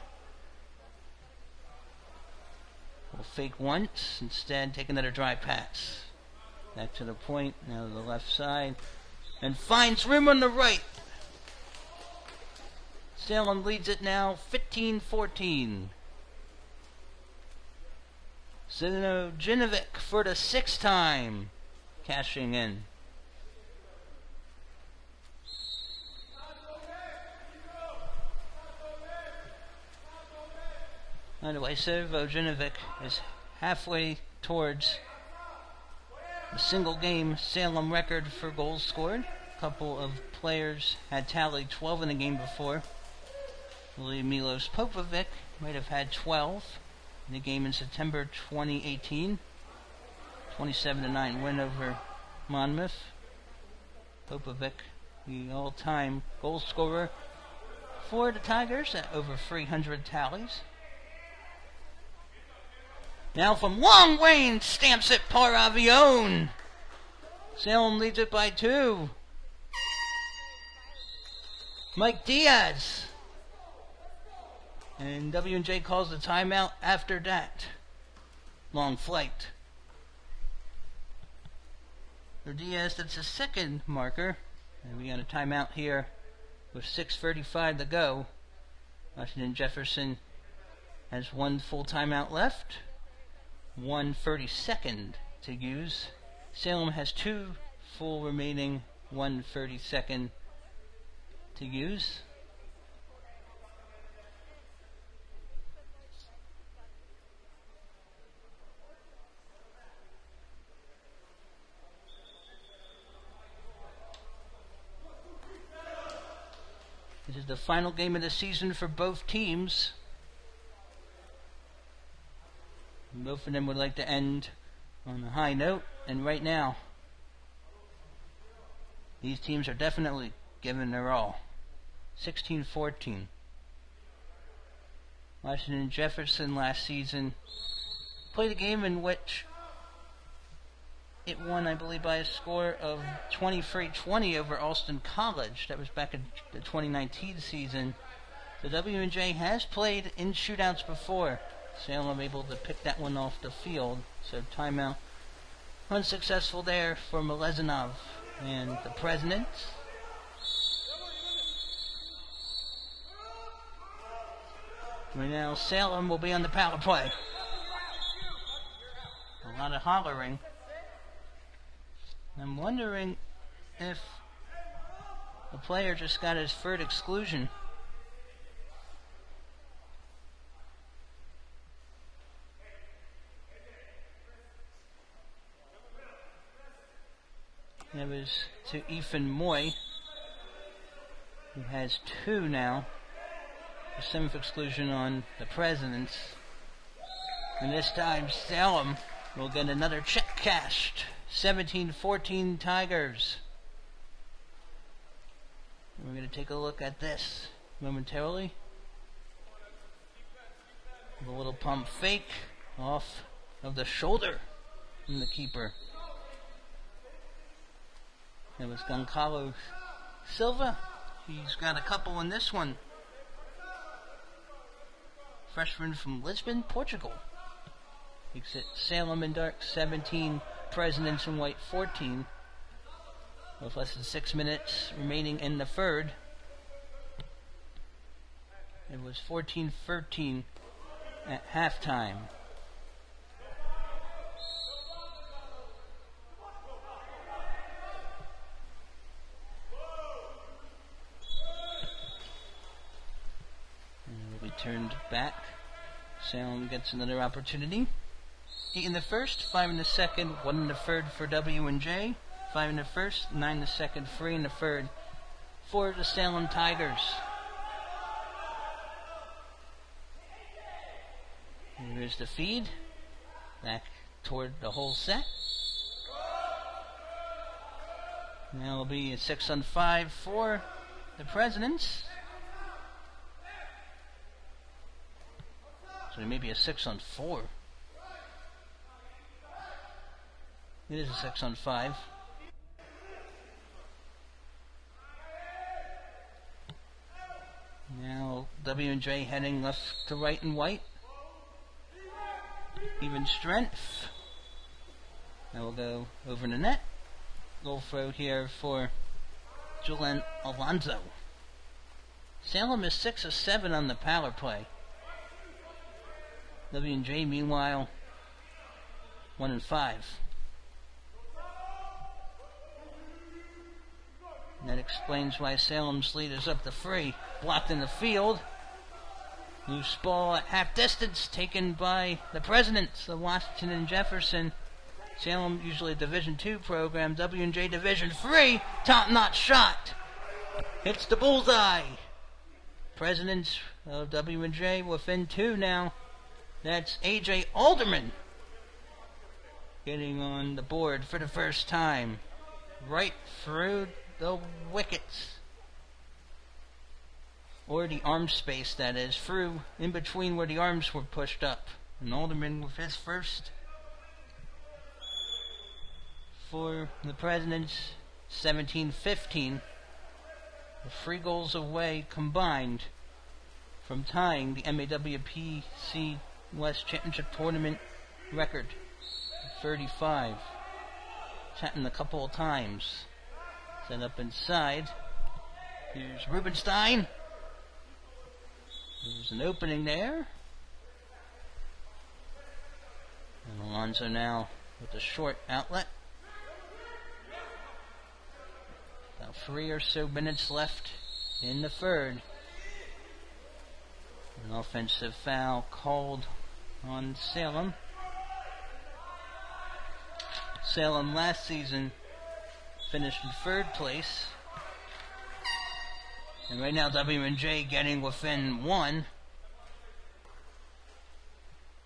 We'll fake once, instead take another dry pass. Back to the point, now to the left side. And finds room on the right. Salem leads it now 15-14. Sinojinovic for the 6th time, cashing in. By the way, Sinojinovic is halfway towards the single game Salem record for goals scored. A couple of players had tallied 12 in the game before. I believe Milos Popovic might have had 12 in the game in September 2018. 27-9 win over Monmouth. Popovic, the all-time goal scorer for the Tigers at over 300 tallies. Now from long range, stamps it Paravion. Salem leads it by 2. Mike Diaz. And W&J calls the timeout after that. Long flight. For Diaz, that's his second marker. And we got a timeout here with 6:35 to go. Washington Jefferson has 1 full timeout left. 1/32 to use. Salem has 2 full remaining, 1/32 to use. This is the final game of the season for both teams. Both of them would like to end on a high note, and right now, these teams are definitely giving their all. 16-14. Washington Jefferson last season played a game in which it won, I believe, by a score of 23-20 over Alston College. That was back in the 2019 season. The W&J has played in shootouts before. Salem able to pick that one off the field. So timeout unsuccessful there for Melezinov and the Presidents. Right now Salem will be on the power play. A lot of hollering. I'm wondering if the player just got his third exclusion. That was to Ethan Moy. He has 2 now. The 7th exclusion on the Presidents. And this time Salem will get another check cashed. 17-14 Tigers. We're going to take a look at this momentarily. A little pump fake off of the shoulder from the keeper. That was Goncalo Silva. He's got a couple in this one. Freshman from Lisbon, Portugal. Makes it Salem in dark 17, Presidents in white 14. With less than 6 minutes remaining in the third. It was 14-13 at halftime. And it will be turned back. Salem gets another opportunity. 8 in the first, 5 in the second, 1 in the third for W&J. 5 in the first, 9 in the second, 3 in the third for the Salem Tigers. Here's the feed. Back toward the whole set. Now it'll be a 6-on-5 for the Presidents. So it may be a 6-on-4. It is a 6-on-5. Now W&J heading left to right in white. Even strength. Now we'll go over the net. Goal throw here for Julian Alonso. Salem is 6 of 7 on the power play. W&J meanwhile 1 and 5. And that explains why Salem's lead is up to 3. Blocked in the field. Loose ball at half distance taken by the Presidents of Washington and Jefferson. Salem usually a Division II program. W&J Division III. Top-notch shot. Hits the bullseye. Presidents of W&J within 2 now. That's A.J. Alderman getting on the board for the first time. Right through the wickets. Or the arm space, that is, through in between where the arms were pushed up. And Alderman with his first for the Presidents. 17-15. 3 goals away combined from tying the MAWPC West Championship Tournament record. 35. Chatting a couple of times. Set up inside. Here's Rubenstein. There's an opening there. And Alonso now with a short outlet. About 3 or so minutes left in the third. An offensive foul called on Salem. Salem last season finished in 3rd place. And right now W&J getting within 1.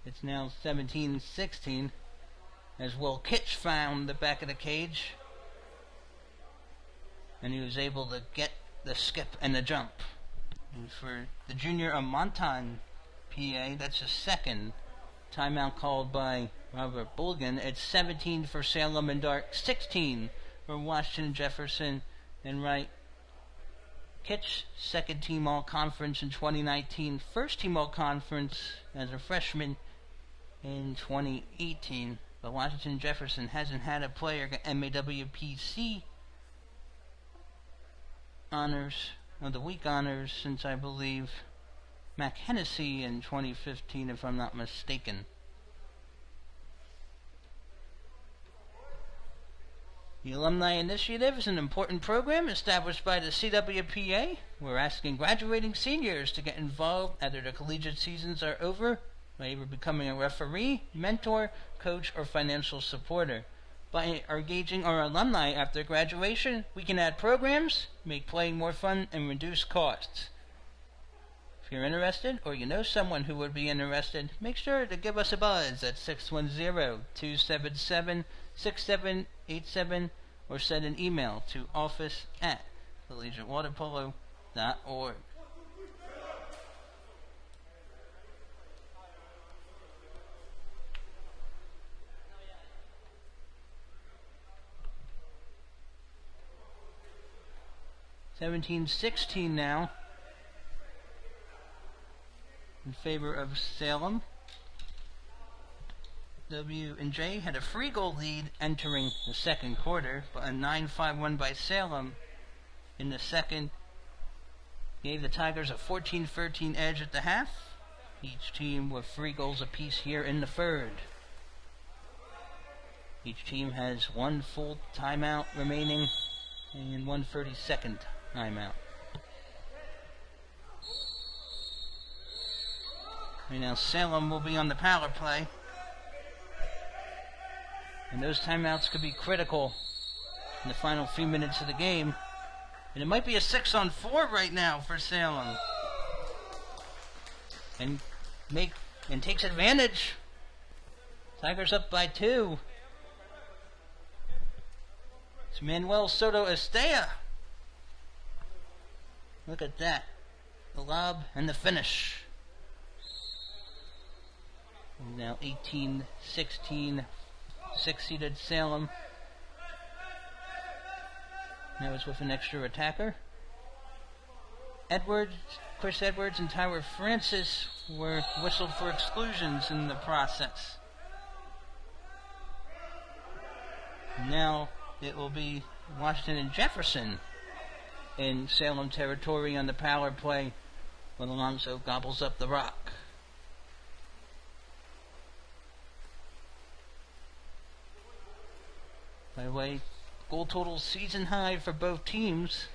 It's now 17-16 as Will Kitch found the back of the cage. And he was able to get the skip and the jump. And for the junior of Montagne, PA, that's a second timeout called by Robert Bulligan. It's 17 for Salem and Dark, 16 for Washington, Jefferson, and Wright. Kitch, second team all-conference in 2019, first team all-conference as a freshman in 2018. But Washington Jefferson hasn't had a player get MAWPC honors, of the week honors, since I believe Mac Hennessy in 2015, if I'm not mistaken. The Alumni Initiative is an important program established by the CWPA. We're asking graduating seniors to get involved after their collegiate seasons are over by either becoming a referee, mentor, coach, or financial supporter. By engaging our alumni after graduation, we can add programs, make playing more fun, and reduce costs. If you're interested, or you know someone who would be interested, make sure to give us a buzz at 610-277-6787 or send an email to office@collegiatewaterpolo.org. $17-16 now in favor of Salem. W&J had a free goal lead entering the second quarter, but a 9-5 win by Salem in the second gave the Tigers a 14-13 edge at the half. Each team with 3 goals apiece here in the third. Each team has 1 full timeout remaining and 1 30-second timeout. Right now Salem will be on the power play, and those timeouts could be critical in the final few minutes of the game. And it might be a 6-on-4 right now for Salem, and takes advantage. Tigers up by 2. It's Manuel Soto Estea. Look at that. The lob and the finish. And now 18-16, 6-seeded Salem. Now it's with an extra attacker. Chris Edwards and Tyler Francis were whistled for exclusions in the process. Now it will be Washington and Jefferson in Salem territory on the power play when Alonso gobbles up the rock. By the way, goal total season high for both teams.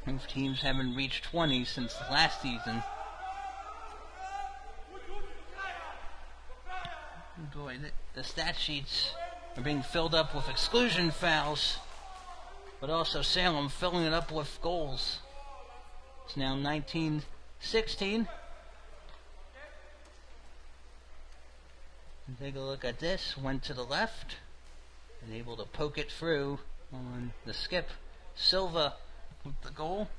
Both teams haven't reached 20 since last season. Boy, the stat sheets are being filled up with exclusion fouls, but also Salem filling it up with goals. It's now 19-16. Take a look at this. Went to the left and able to poke it through on the skip. Silva with the goal.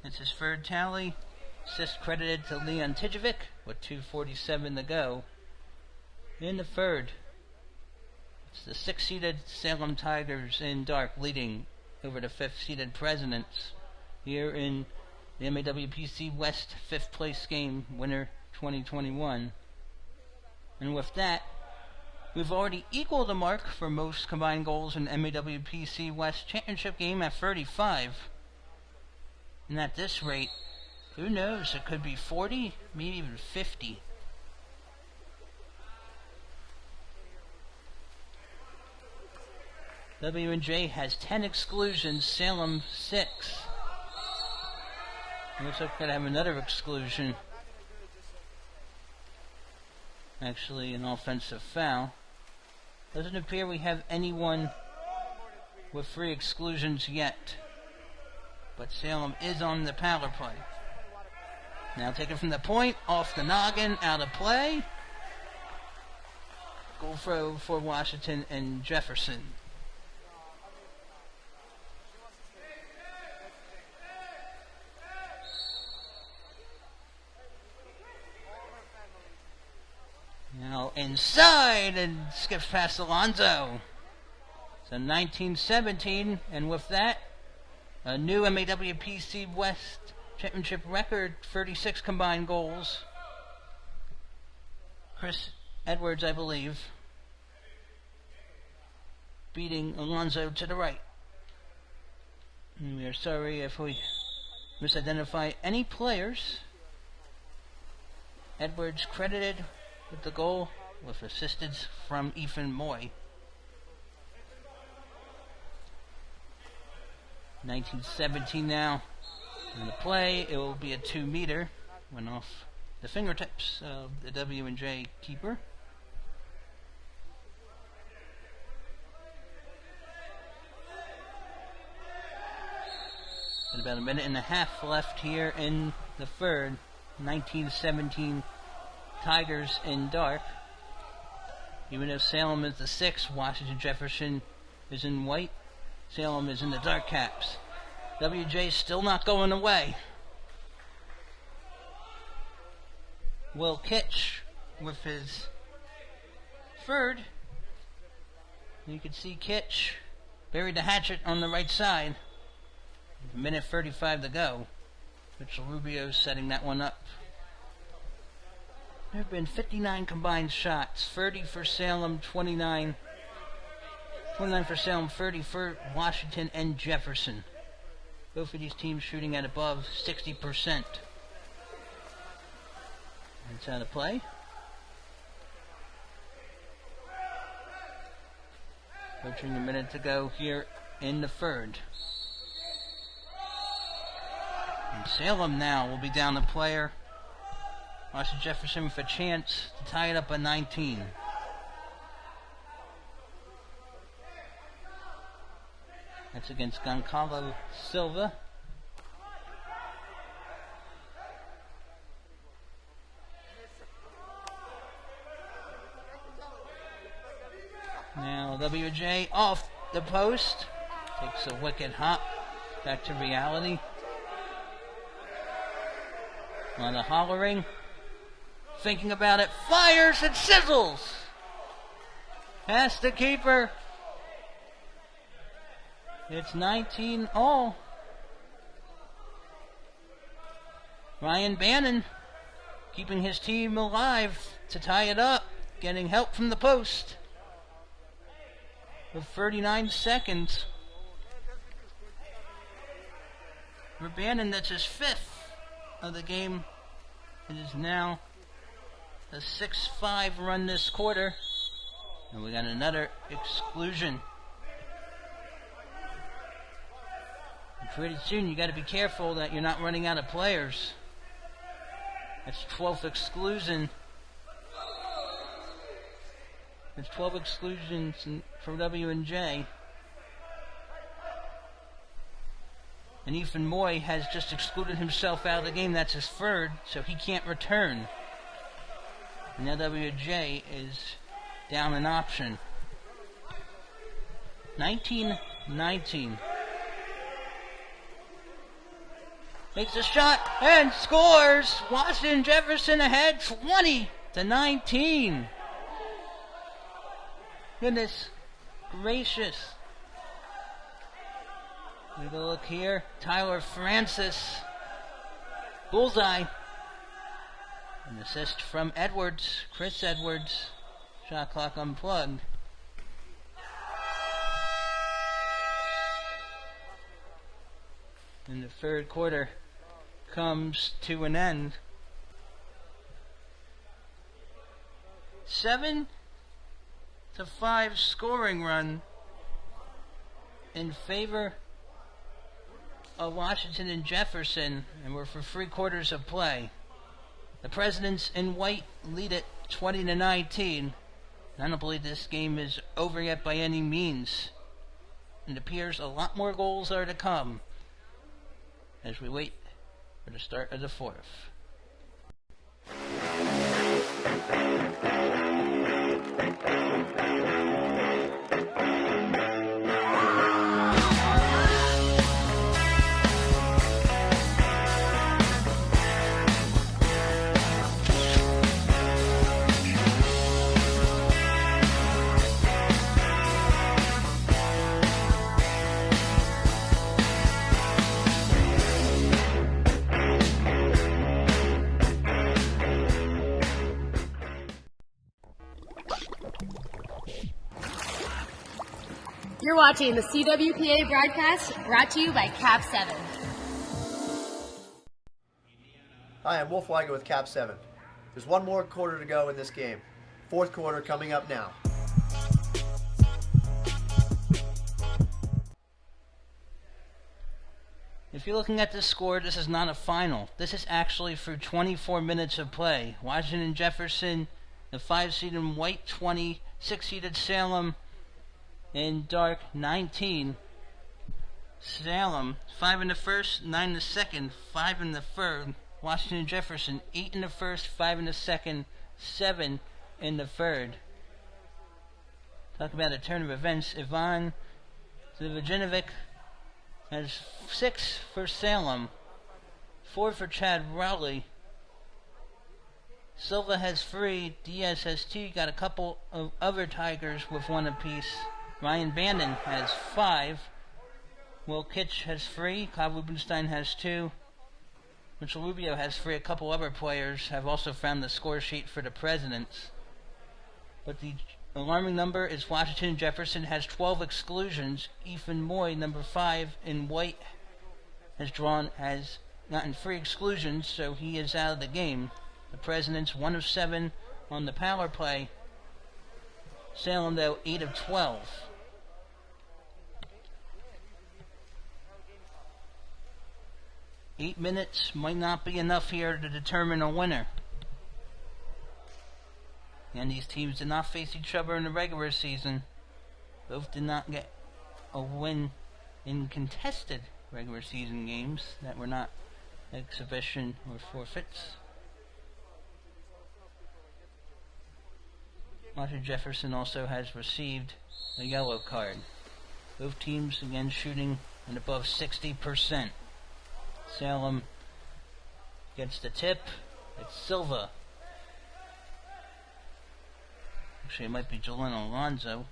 It's his third tally. Assist credited to Leon Tijovic with 2:47 to go in the third. It's the 6-seeded Salem Tigers in dark leading over the 5th-seeded Presidents here in the MAWPC West 5th place game, winner 2021. And with that, we've already equaled the mark for most combined goals in MAWPC West championship game at 35. And at this rate, who knows, it could be 40, maybe even 50. W&J has 10 exclusions, Salem 6. It looks like we're going to have another exclusion. Actually, an offensive foul. Doesn't appear we have anyone with 3 exclusions yet. But Salem is on the power play. Now taken from the point, off the noggin, out of play. Goal throw for Washington and Jefferson. Now inside and skips past Alonso. So 19-17, and with that, a new MAWPC West championship record, 36 combined goals. Chris Edwards, I believe, beating Alonso to the right. And we are sorry if we misidentify any players. Edwards credited with the goal with assistance from Ethan Moy. 19-17 now. In the play, it will be a 2-meter. Went off the fingertips of the W&J keeper. about a minute and a half left here in the third. 19-17 Tigers in dark. Even though Salem is the 6, Washington Jefferson is in white. Salem is in the dark caps. WJ still not going away. Will Kitch with his third. You can see Kitch buried the hatchet on the right side. A minute 35 to go. Mitchell Rubio's setting that one up. There have been 59 combined shots. 30 for Salem, 29 for Salem, 30 for Washington and Jefferson. Both of these teams shooting at above 60%. That's out of play. Approaching a minute to go here in the third. And Salem now will be down a player. Washington Jefferson with a chance to tie it up at 19. That's against Goncalo Silva. Now WJ off the post. Takes a wicked hop. Back to reality. A lot of hollering. Thinking about it. Fires and sizzles. Past the keeper. It's 19 all. Ryan Bannon keeping his team alive to tie it up. Getting help from the post. With 39 seconds. For Bannon, that's his 5th of the game. It is now a 6-5 run this quarter. And we got another exclusion. And pretty soon you got to be careful that you're not running out of players. That's 12th exclusion. There's 12 exclusions for W&J. And Ethan Moy has just excluded himself out of the game. That's his third, so he can't return. And now W&J is down an option. 19-19. Makes a shot and scores! Washington Jefferson ahead 20-19. Goodness gracious. Take a look here. Tyler Francis. Bullseye. An assist from Edwards. Chris Edwards. Shot clock unplugged. And the third quarter comes to an end. 7-5 scoring run in favor of Washington and Jefferson, and we're for 3 quarters of play. The Presidents in white lead it 20-19. I don't believe this game is over yet by any means. It appears a lot more goals are to come as we wait for the start of the fourth. You're watching the CWPA broadcast brought to you by Cap 7. Hi, I'm Wolf Weiger with Cap 7. There's one more quarter to go in this game. Fourth quarter coming up now. If you're looking at this score, this is not a final. This is actually through 24 minutes of play. Washington and Jefferson, the 5-seed in white 20, 6-seeded Salem in dark 19. Salem, 5 in the first, 9 in the second, 5 in the third. Washington and Jefferson, 8 in the first, 5 in the second, 7 in the third. Talk about a turn of events. Ivan Zvijanovic has 6 for Salem, 4 for Chad Rowley. Silva has 3, Diaz has 2, got a couple of other Tigers with 1 apiece. Ryan Bandon has 5. Will Kitch has 3, Cobb Rubenstein has 2, Mitchell Rubio has 3. A couple other players have also found the score sheet for the Presidents. But the alarming number is Washington and Jefferson has 12 exclusions. Ethan Moy, number 5 in white, has gotten 3 exclusions, so he is out of the game. The Presidents 1 of 7 on the power play. Salem, though, 8 of 12. Eight minutes might not be enough here to determine a winner. And these teams did not face each other in the regular season. Both did not get a win in contested regular season games that were not exhibition or forfeits. Washington Jefferson also has received a yellow card. Both teams again shooting at above 60%. Salem gets the tip. It's Silva. Actually, it might be Jalen Alonzo.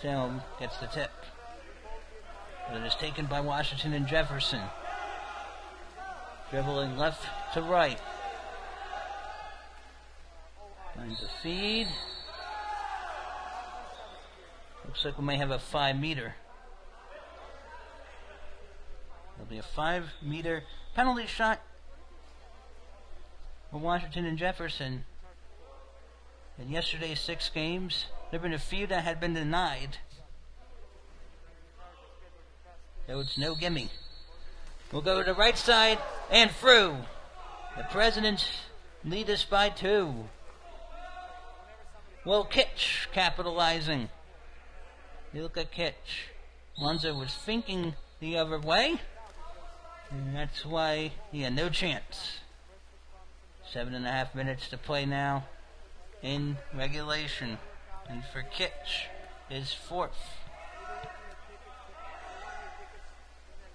Salem gets the tip. But it is taken by Washington and Jefferson. Dribbling left to right. Finds a feed. Looks like we may have a 5-meter. There'll be a 5-meter penalty shot for Washington and Jefferson. In yesterday's 6 games, there have been a few that had been denied. So it's no gimme. We'll go to the right side and through. The Presidents lead us by 2. Will Kitch capitalizing. You look at Kitch. Alonzo was thinking the other way, and that's why he had no chance. 7.5 minutes to play now in regulation. And for Kitch, his 4th.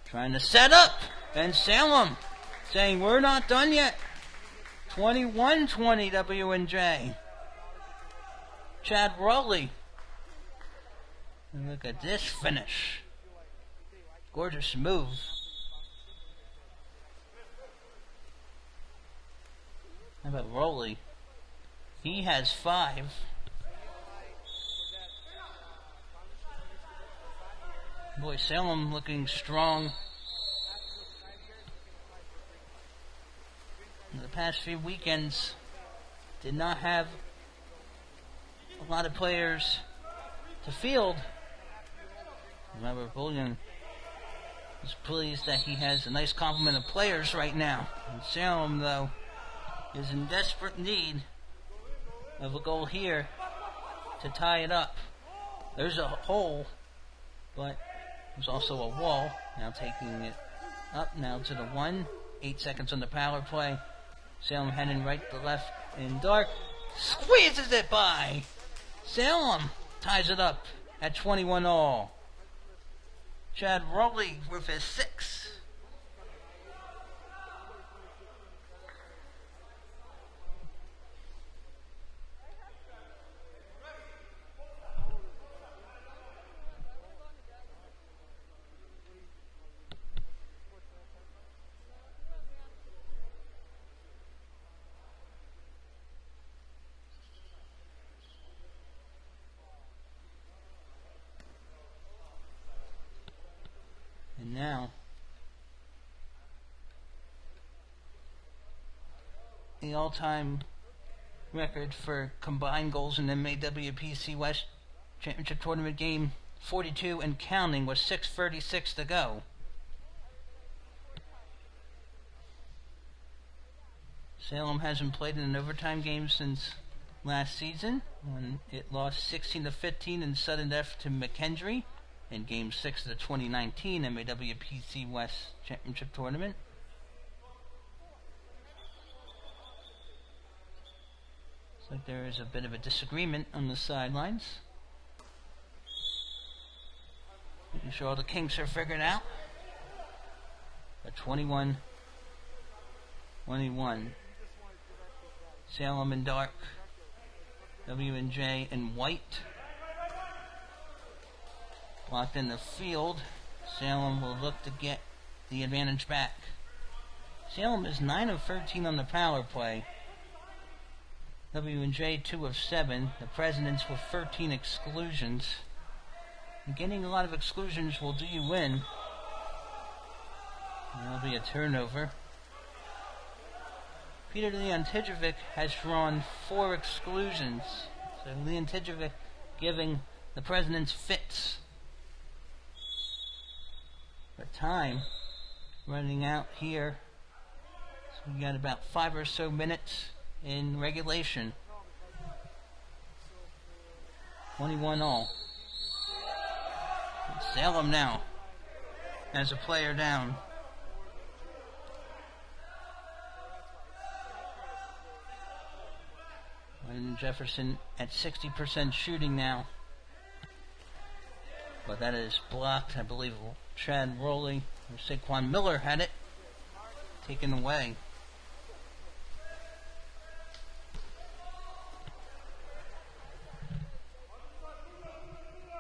Trying to set up, and Salem saying we're not done yet. 21-20 W&J. Chad Rowley. And look at this finish. Gorgeous move. How about Rowley? He has 5. Boy, Salem looking strong. In the past few weekends, did not have a lot of players to field. Remember, Bullion is pleased that he has a nice complement of players right now. And Salem, though, is in desperate need of a goal here to tie it up. There's a hole, but there's also a wall. Now taking it up now to the 1. 8 seconds on the power play. Salem heading right to left in dark. Squeezes it by. Salem ties it up at 21 all. Chad Rowley with his 6th. And now, the all-time record for combined goals in the MAWPC West Championship Tournament game 42 and counting with 6:36 to go. Salem hasn't played in an overtime game since last season when it lost 16-15 in sudden death to McKendree in Game 6 of the 2019 MAWPC West Championship Tournament. Looks like there is a bit of a disagreement on the sidelines. Making sure all the kinks are figured out. At 21-21. Salem in dark. W&J in white. Blocked in the field. Salem will look to get the advantage back. Salem is 9 of 13 on the power play. W&J 2 of 7. The Presidents with 13 exclusions. And getting a lot of exclusions will do you in. That'll be a turnover. Peter Leon Tidrovic has drawn 4 exclusions. So Leon Tidrovic giving the Presidents fits. But time running out here. So we got about 5 or so minutes in regulation. 21 all. Salem now as a player down. And Jefferson at 60% shooting now. But that is blocked. I believe Chad Rowley or Saquon Miller had it taken away.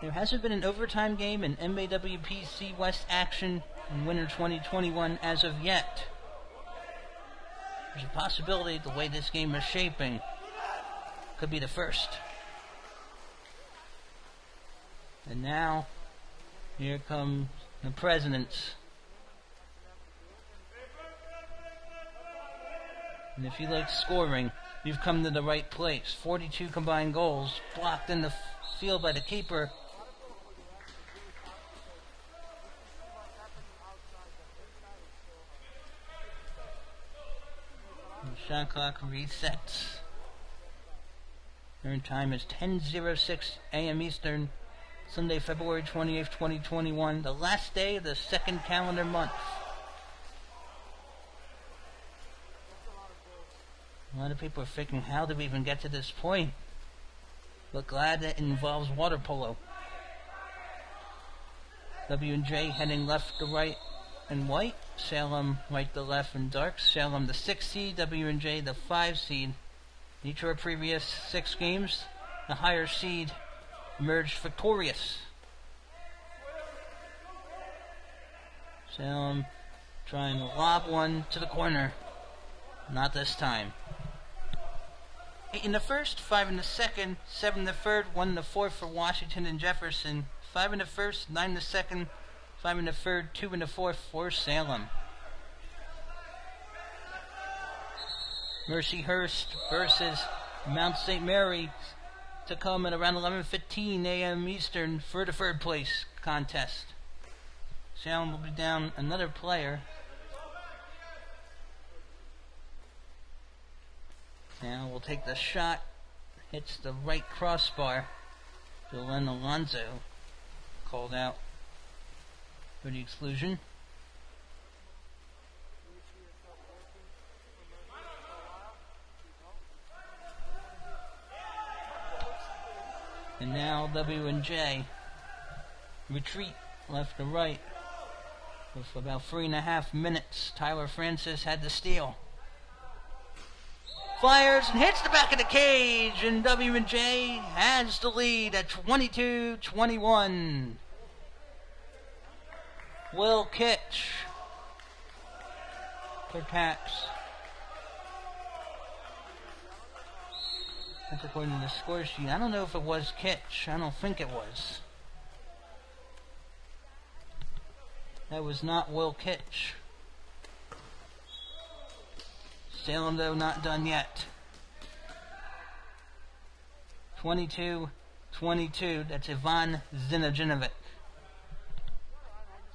There hasn't been an overtime game in MAWPC West action in winter 2021 as of yet. There's a possibility the way this game is shaping could be the first. And now, here come the Presidents. And if you like scoring, you've come to the right place. 42 combined goals, blocked in the field by the keeper. And the shot clock resets. Current time is 10:06 a.m. Eastern, Sunday, February 28th, 2021, the last day of the second calendar month. A lot of people are thinking, how did we even get to this point? But glad that it involves water polo. W&J heading left to right in white. Salem right to left in dark. Salem the 6 seed, W&J the 5 seed. Each of our previous 6 games, the higher seed emerged victorious. Salem trying to lob one to the corner. Not this time. 8 in the first, 5 in the second, 7 in the third, 1 in the fourth for Washington and Jefferson. 5 in the first, 9 in the second, 5 in the third, 2 in the fourth for Salem. Mercyhurst versus Mount St. Mary to come at around 11:15 a.m. Eastern for the third place contest. Salem will be down another player. Now we'll take the shot. Hits the right crossbar. Dylan Alonzo called out for the exclusion. And now W&J retreat left to right with about 3.5 minutes. Tyler Francis had the steal. Fires and hits the back of the cage, and W&J has the lead at 22-21. Will Kitch for Caps. That's according to the score sheet. I don't know if it was Kitch. I don't think it was. That was not Will Kitch. Salem, though, not done yet. 22-22. That's Ivan Zinajinovic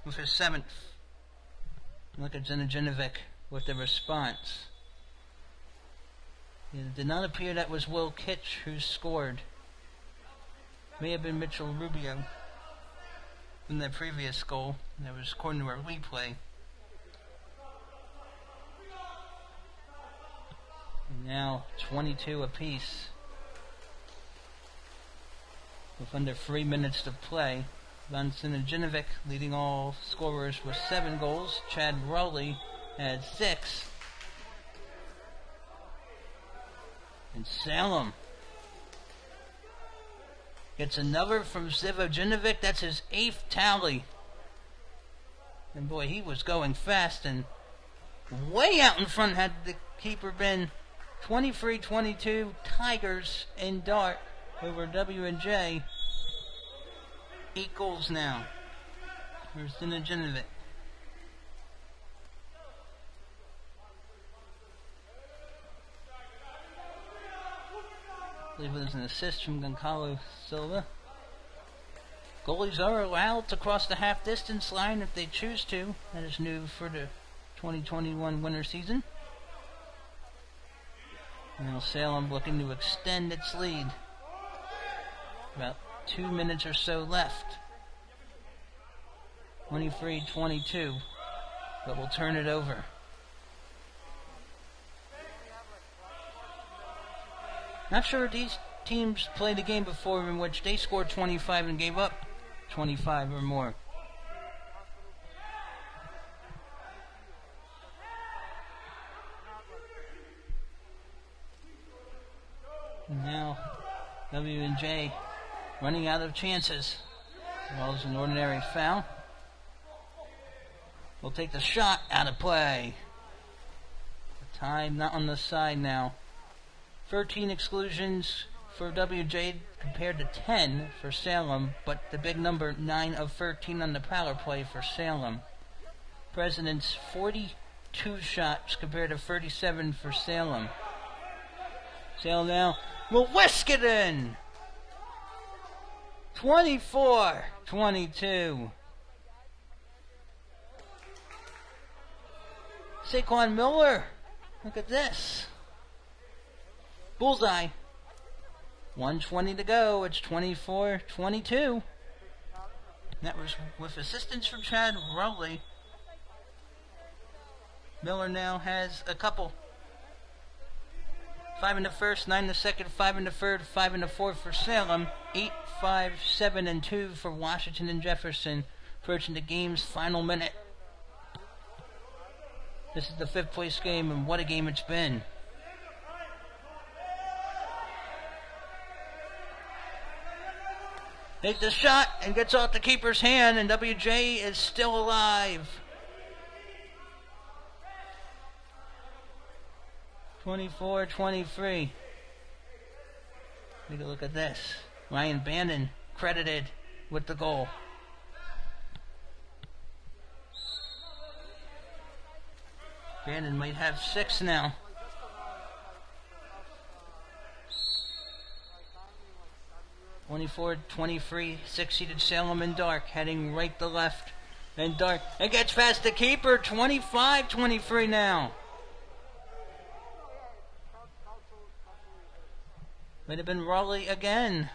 with his 7th. Look at Zinajinovic with the response. It did not appear that was Will Kitch who scored. May have been Mitchell Rubio in the previous goal. That was according to our replay. And now 22 apiece. With under 3 minutes to play. Von Sinajinovic leading all scorers with 7 goals. Chad Rowley had 6. And Salem gets another from Zivojinovic. That's his 8th tally. And boy, he was going fast and way out in front had the keeper been. 23-22 Tigers in Dart over W&J. 8 goals now for Sinajinovic. I believe it was an assist from Goncalo Silva. Goalies are allowed to cross the half-distance line if they choose to. That is new for the 2021 winter season. Now Salem looking to extend its lead. About 2 minutes or so left. 23-22, but we'll turn it over. Not sure these teams played a game before in which they scored 25 and gave up 25 or more. And now W&J running out of chances. Well, it's an ordinary foul. We'll take the shot out of play. The time not on the side now. 13 exclusions for WJ compared to 10 for Salem, but the big number 9 of 13 on the power play for Salem. President's 42 shots compared to 37 for Salem. Salem now will whisk it in. 24-22. Saquon Miller, look at this. Bullseye. 1:20 to go. It's 24-22. That was with assistance from Chad Rowley. Miller now has a couple. 5 in the first, 9 in the second, 5 in the third, 5 in the fourth for Salem. 8, 5, 7, and 2 for Washington and Jefferson, approaching the game's final minute. This is the 5th place game, and what a game it's been. Takes the shot and gets off the keeper's hand, and WJ is still alive. 24-23. Take a look at this. Ryan Bannon credited with the goal. Bannon might have 6 now. 24-23, 6-seeded Salem and Dark heading right to left. Then Dark, it gets past the keeper. 25-23 now. Might have been Raleigh again.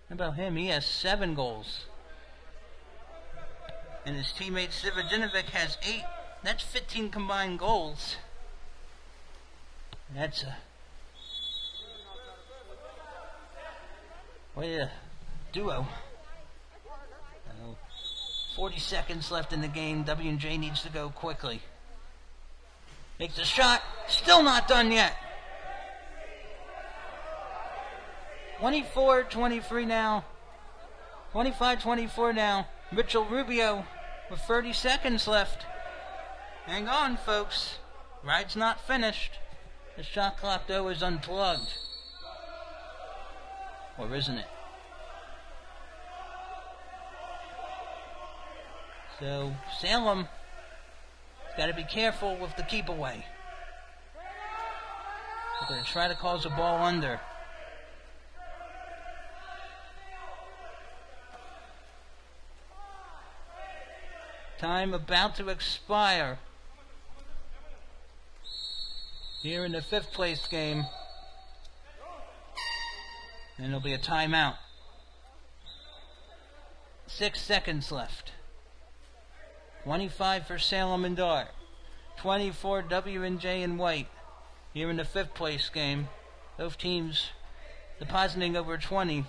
How about him? He has 7 goals. And his teammate Sivojinovic has 8. That's 15 combined goals. That's a way a duo. 40 seconds left in the game. W&J needs to go quickly. Makes a shot. Still not done yet. 24-23 now. 25-24 now. Mitchell Rubio with 30 seconds left. Hang on, folks. Ride's not finished. The shot clock, though, is unplugged. Or isn't it? So, Salem has got to be careful with the keep away. They're going to try to cause a ball under. Time about to expire. here in the 5th place game. And it'll be a timeout. 6 seconds left. 25 for Salem and Dart. 24 W&J and White. Here in the 5th place game. Both teams depositing over 20.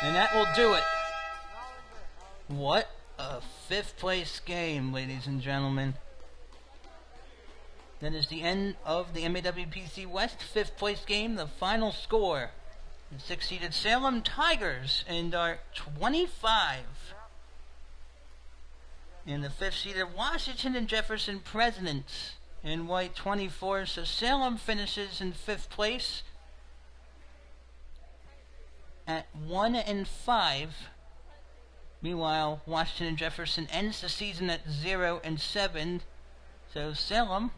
And that will do it. What a 5th place game, ladies and gentlemen. That is the end of the MAWPC West 5th place game. The final score. The 6-seeded Salem Tigers and our 25. And the 5th-seeded Washington and Jefferson Presidents in White 24. So Salem finishes in 5th place at 1-5. Meanwhile, Washington and Jefferson ends the season at 0-7. So Salem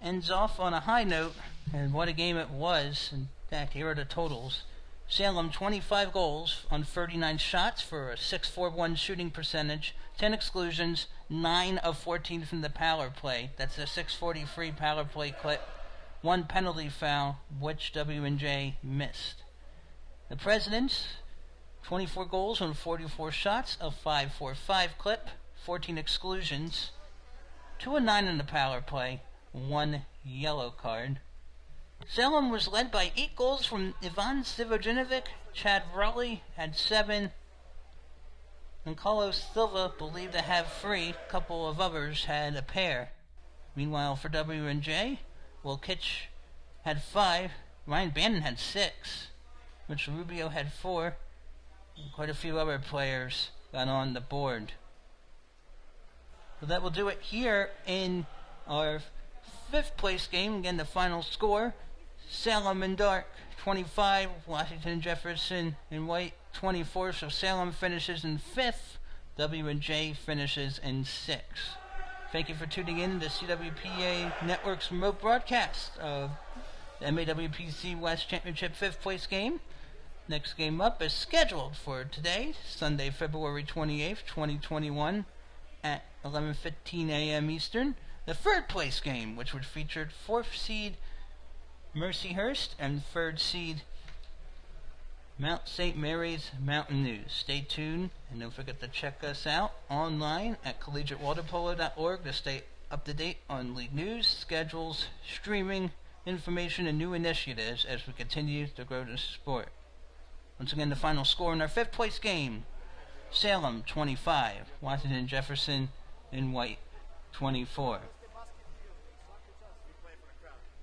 ends off on a high note, and what a game it was. In fact, here are the totals. Salem 25 goals on 39 shots for a .641 shooting percentage, 10 exclusions, 9 of 14 from the power play. That's a .643 power play clip. 1 penalty foul, which W&J missed. The Presidents, 24 goals on 44 shots, a .545 clip, 14 exclusions, 2 of 9 in the power play, 1 yellow card. Salem was led by 8 goals from Ivan Sivojinovic. Chad Rowley had 7. And Carlos Silva, believed to have 3. A couple of others had a pair. Meanwhile, for W&J, Will Kitch had 5. Ryan Bannon had 6. Rich Rubio had 4. And quite a few other players got on the board. So that will do it here in our 5th place game. Again, the final score. Salem and Dark 25, Washington and Jefferson and White 24. So Salem finishes in 5th, W&J finishes in 6th. Thank you for tuning in to CWPA Network's remote broadcast of the MAWPC West Championship 5th place game. Next game up is scheduled for today, Sunday, February 28th, 2021 at 11:15 a.m. Eastern. The 3rd place game, which would feature 4th seed Mercyhurst and 3rd seed Mount St. Mary's Mountain News. Stay tuned, and don't forget to check us out online at collegiatewaterpolo.org to stay up to date on league news, schedules, streaming, information, and new initiatives as we continue to grow the sport. Once again, the final score in our 5th place game. Salem 25, Washington and Jefferson in White 24.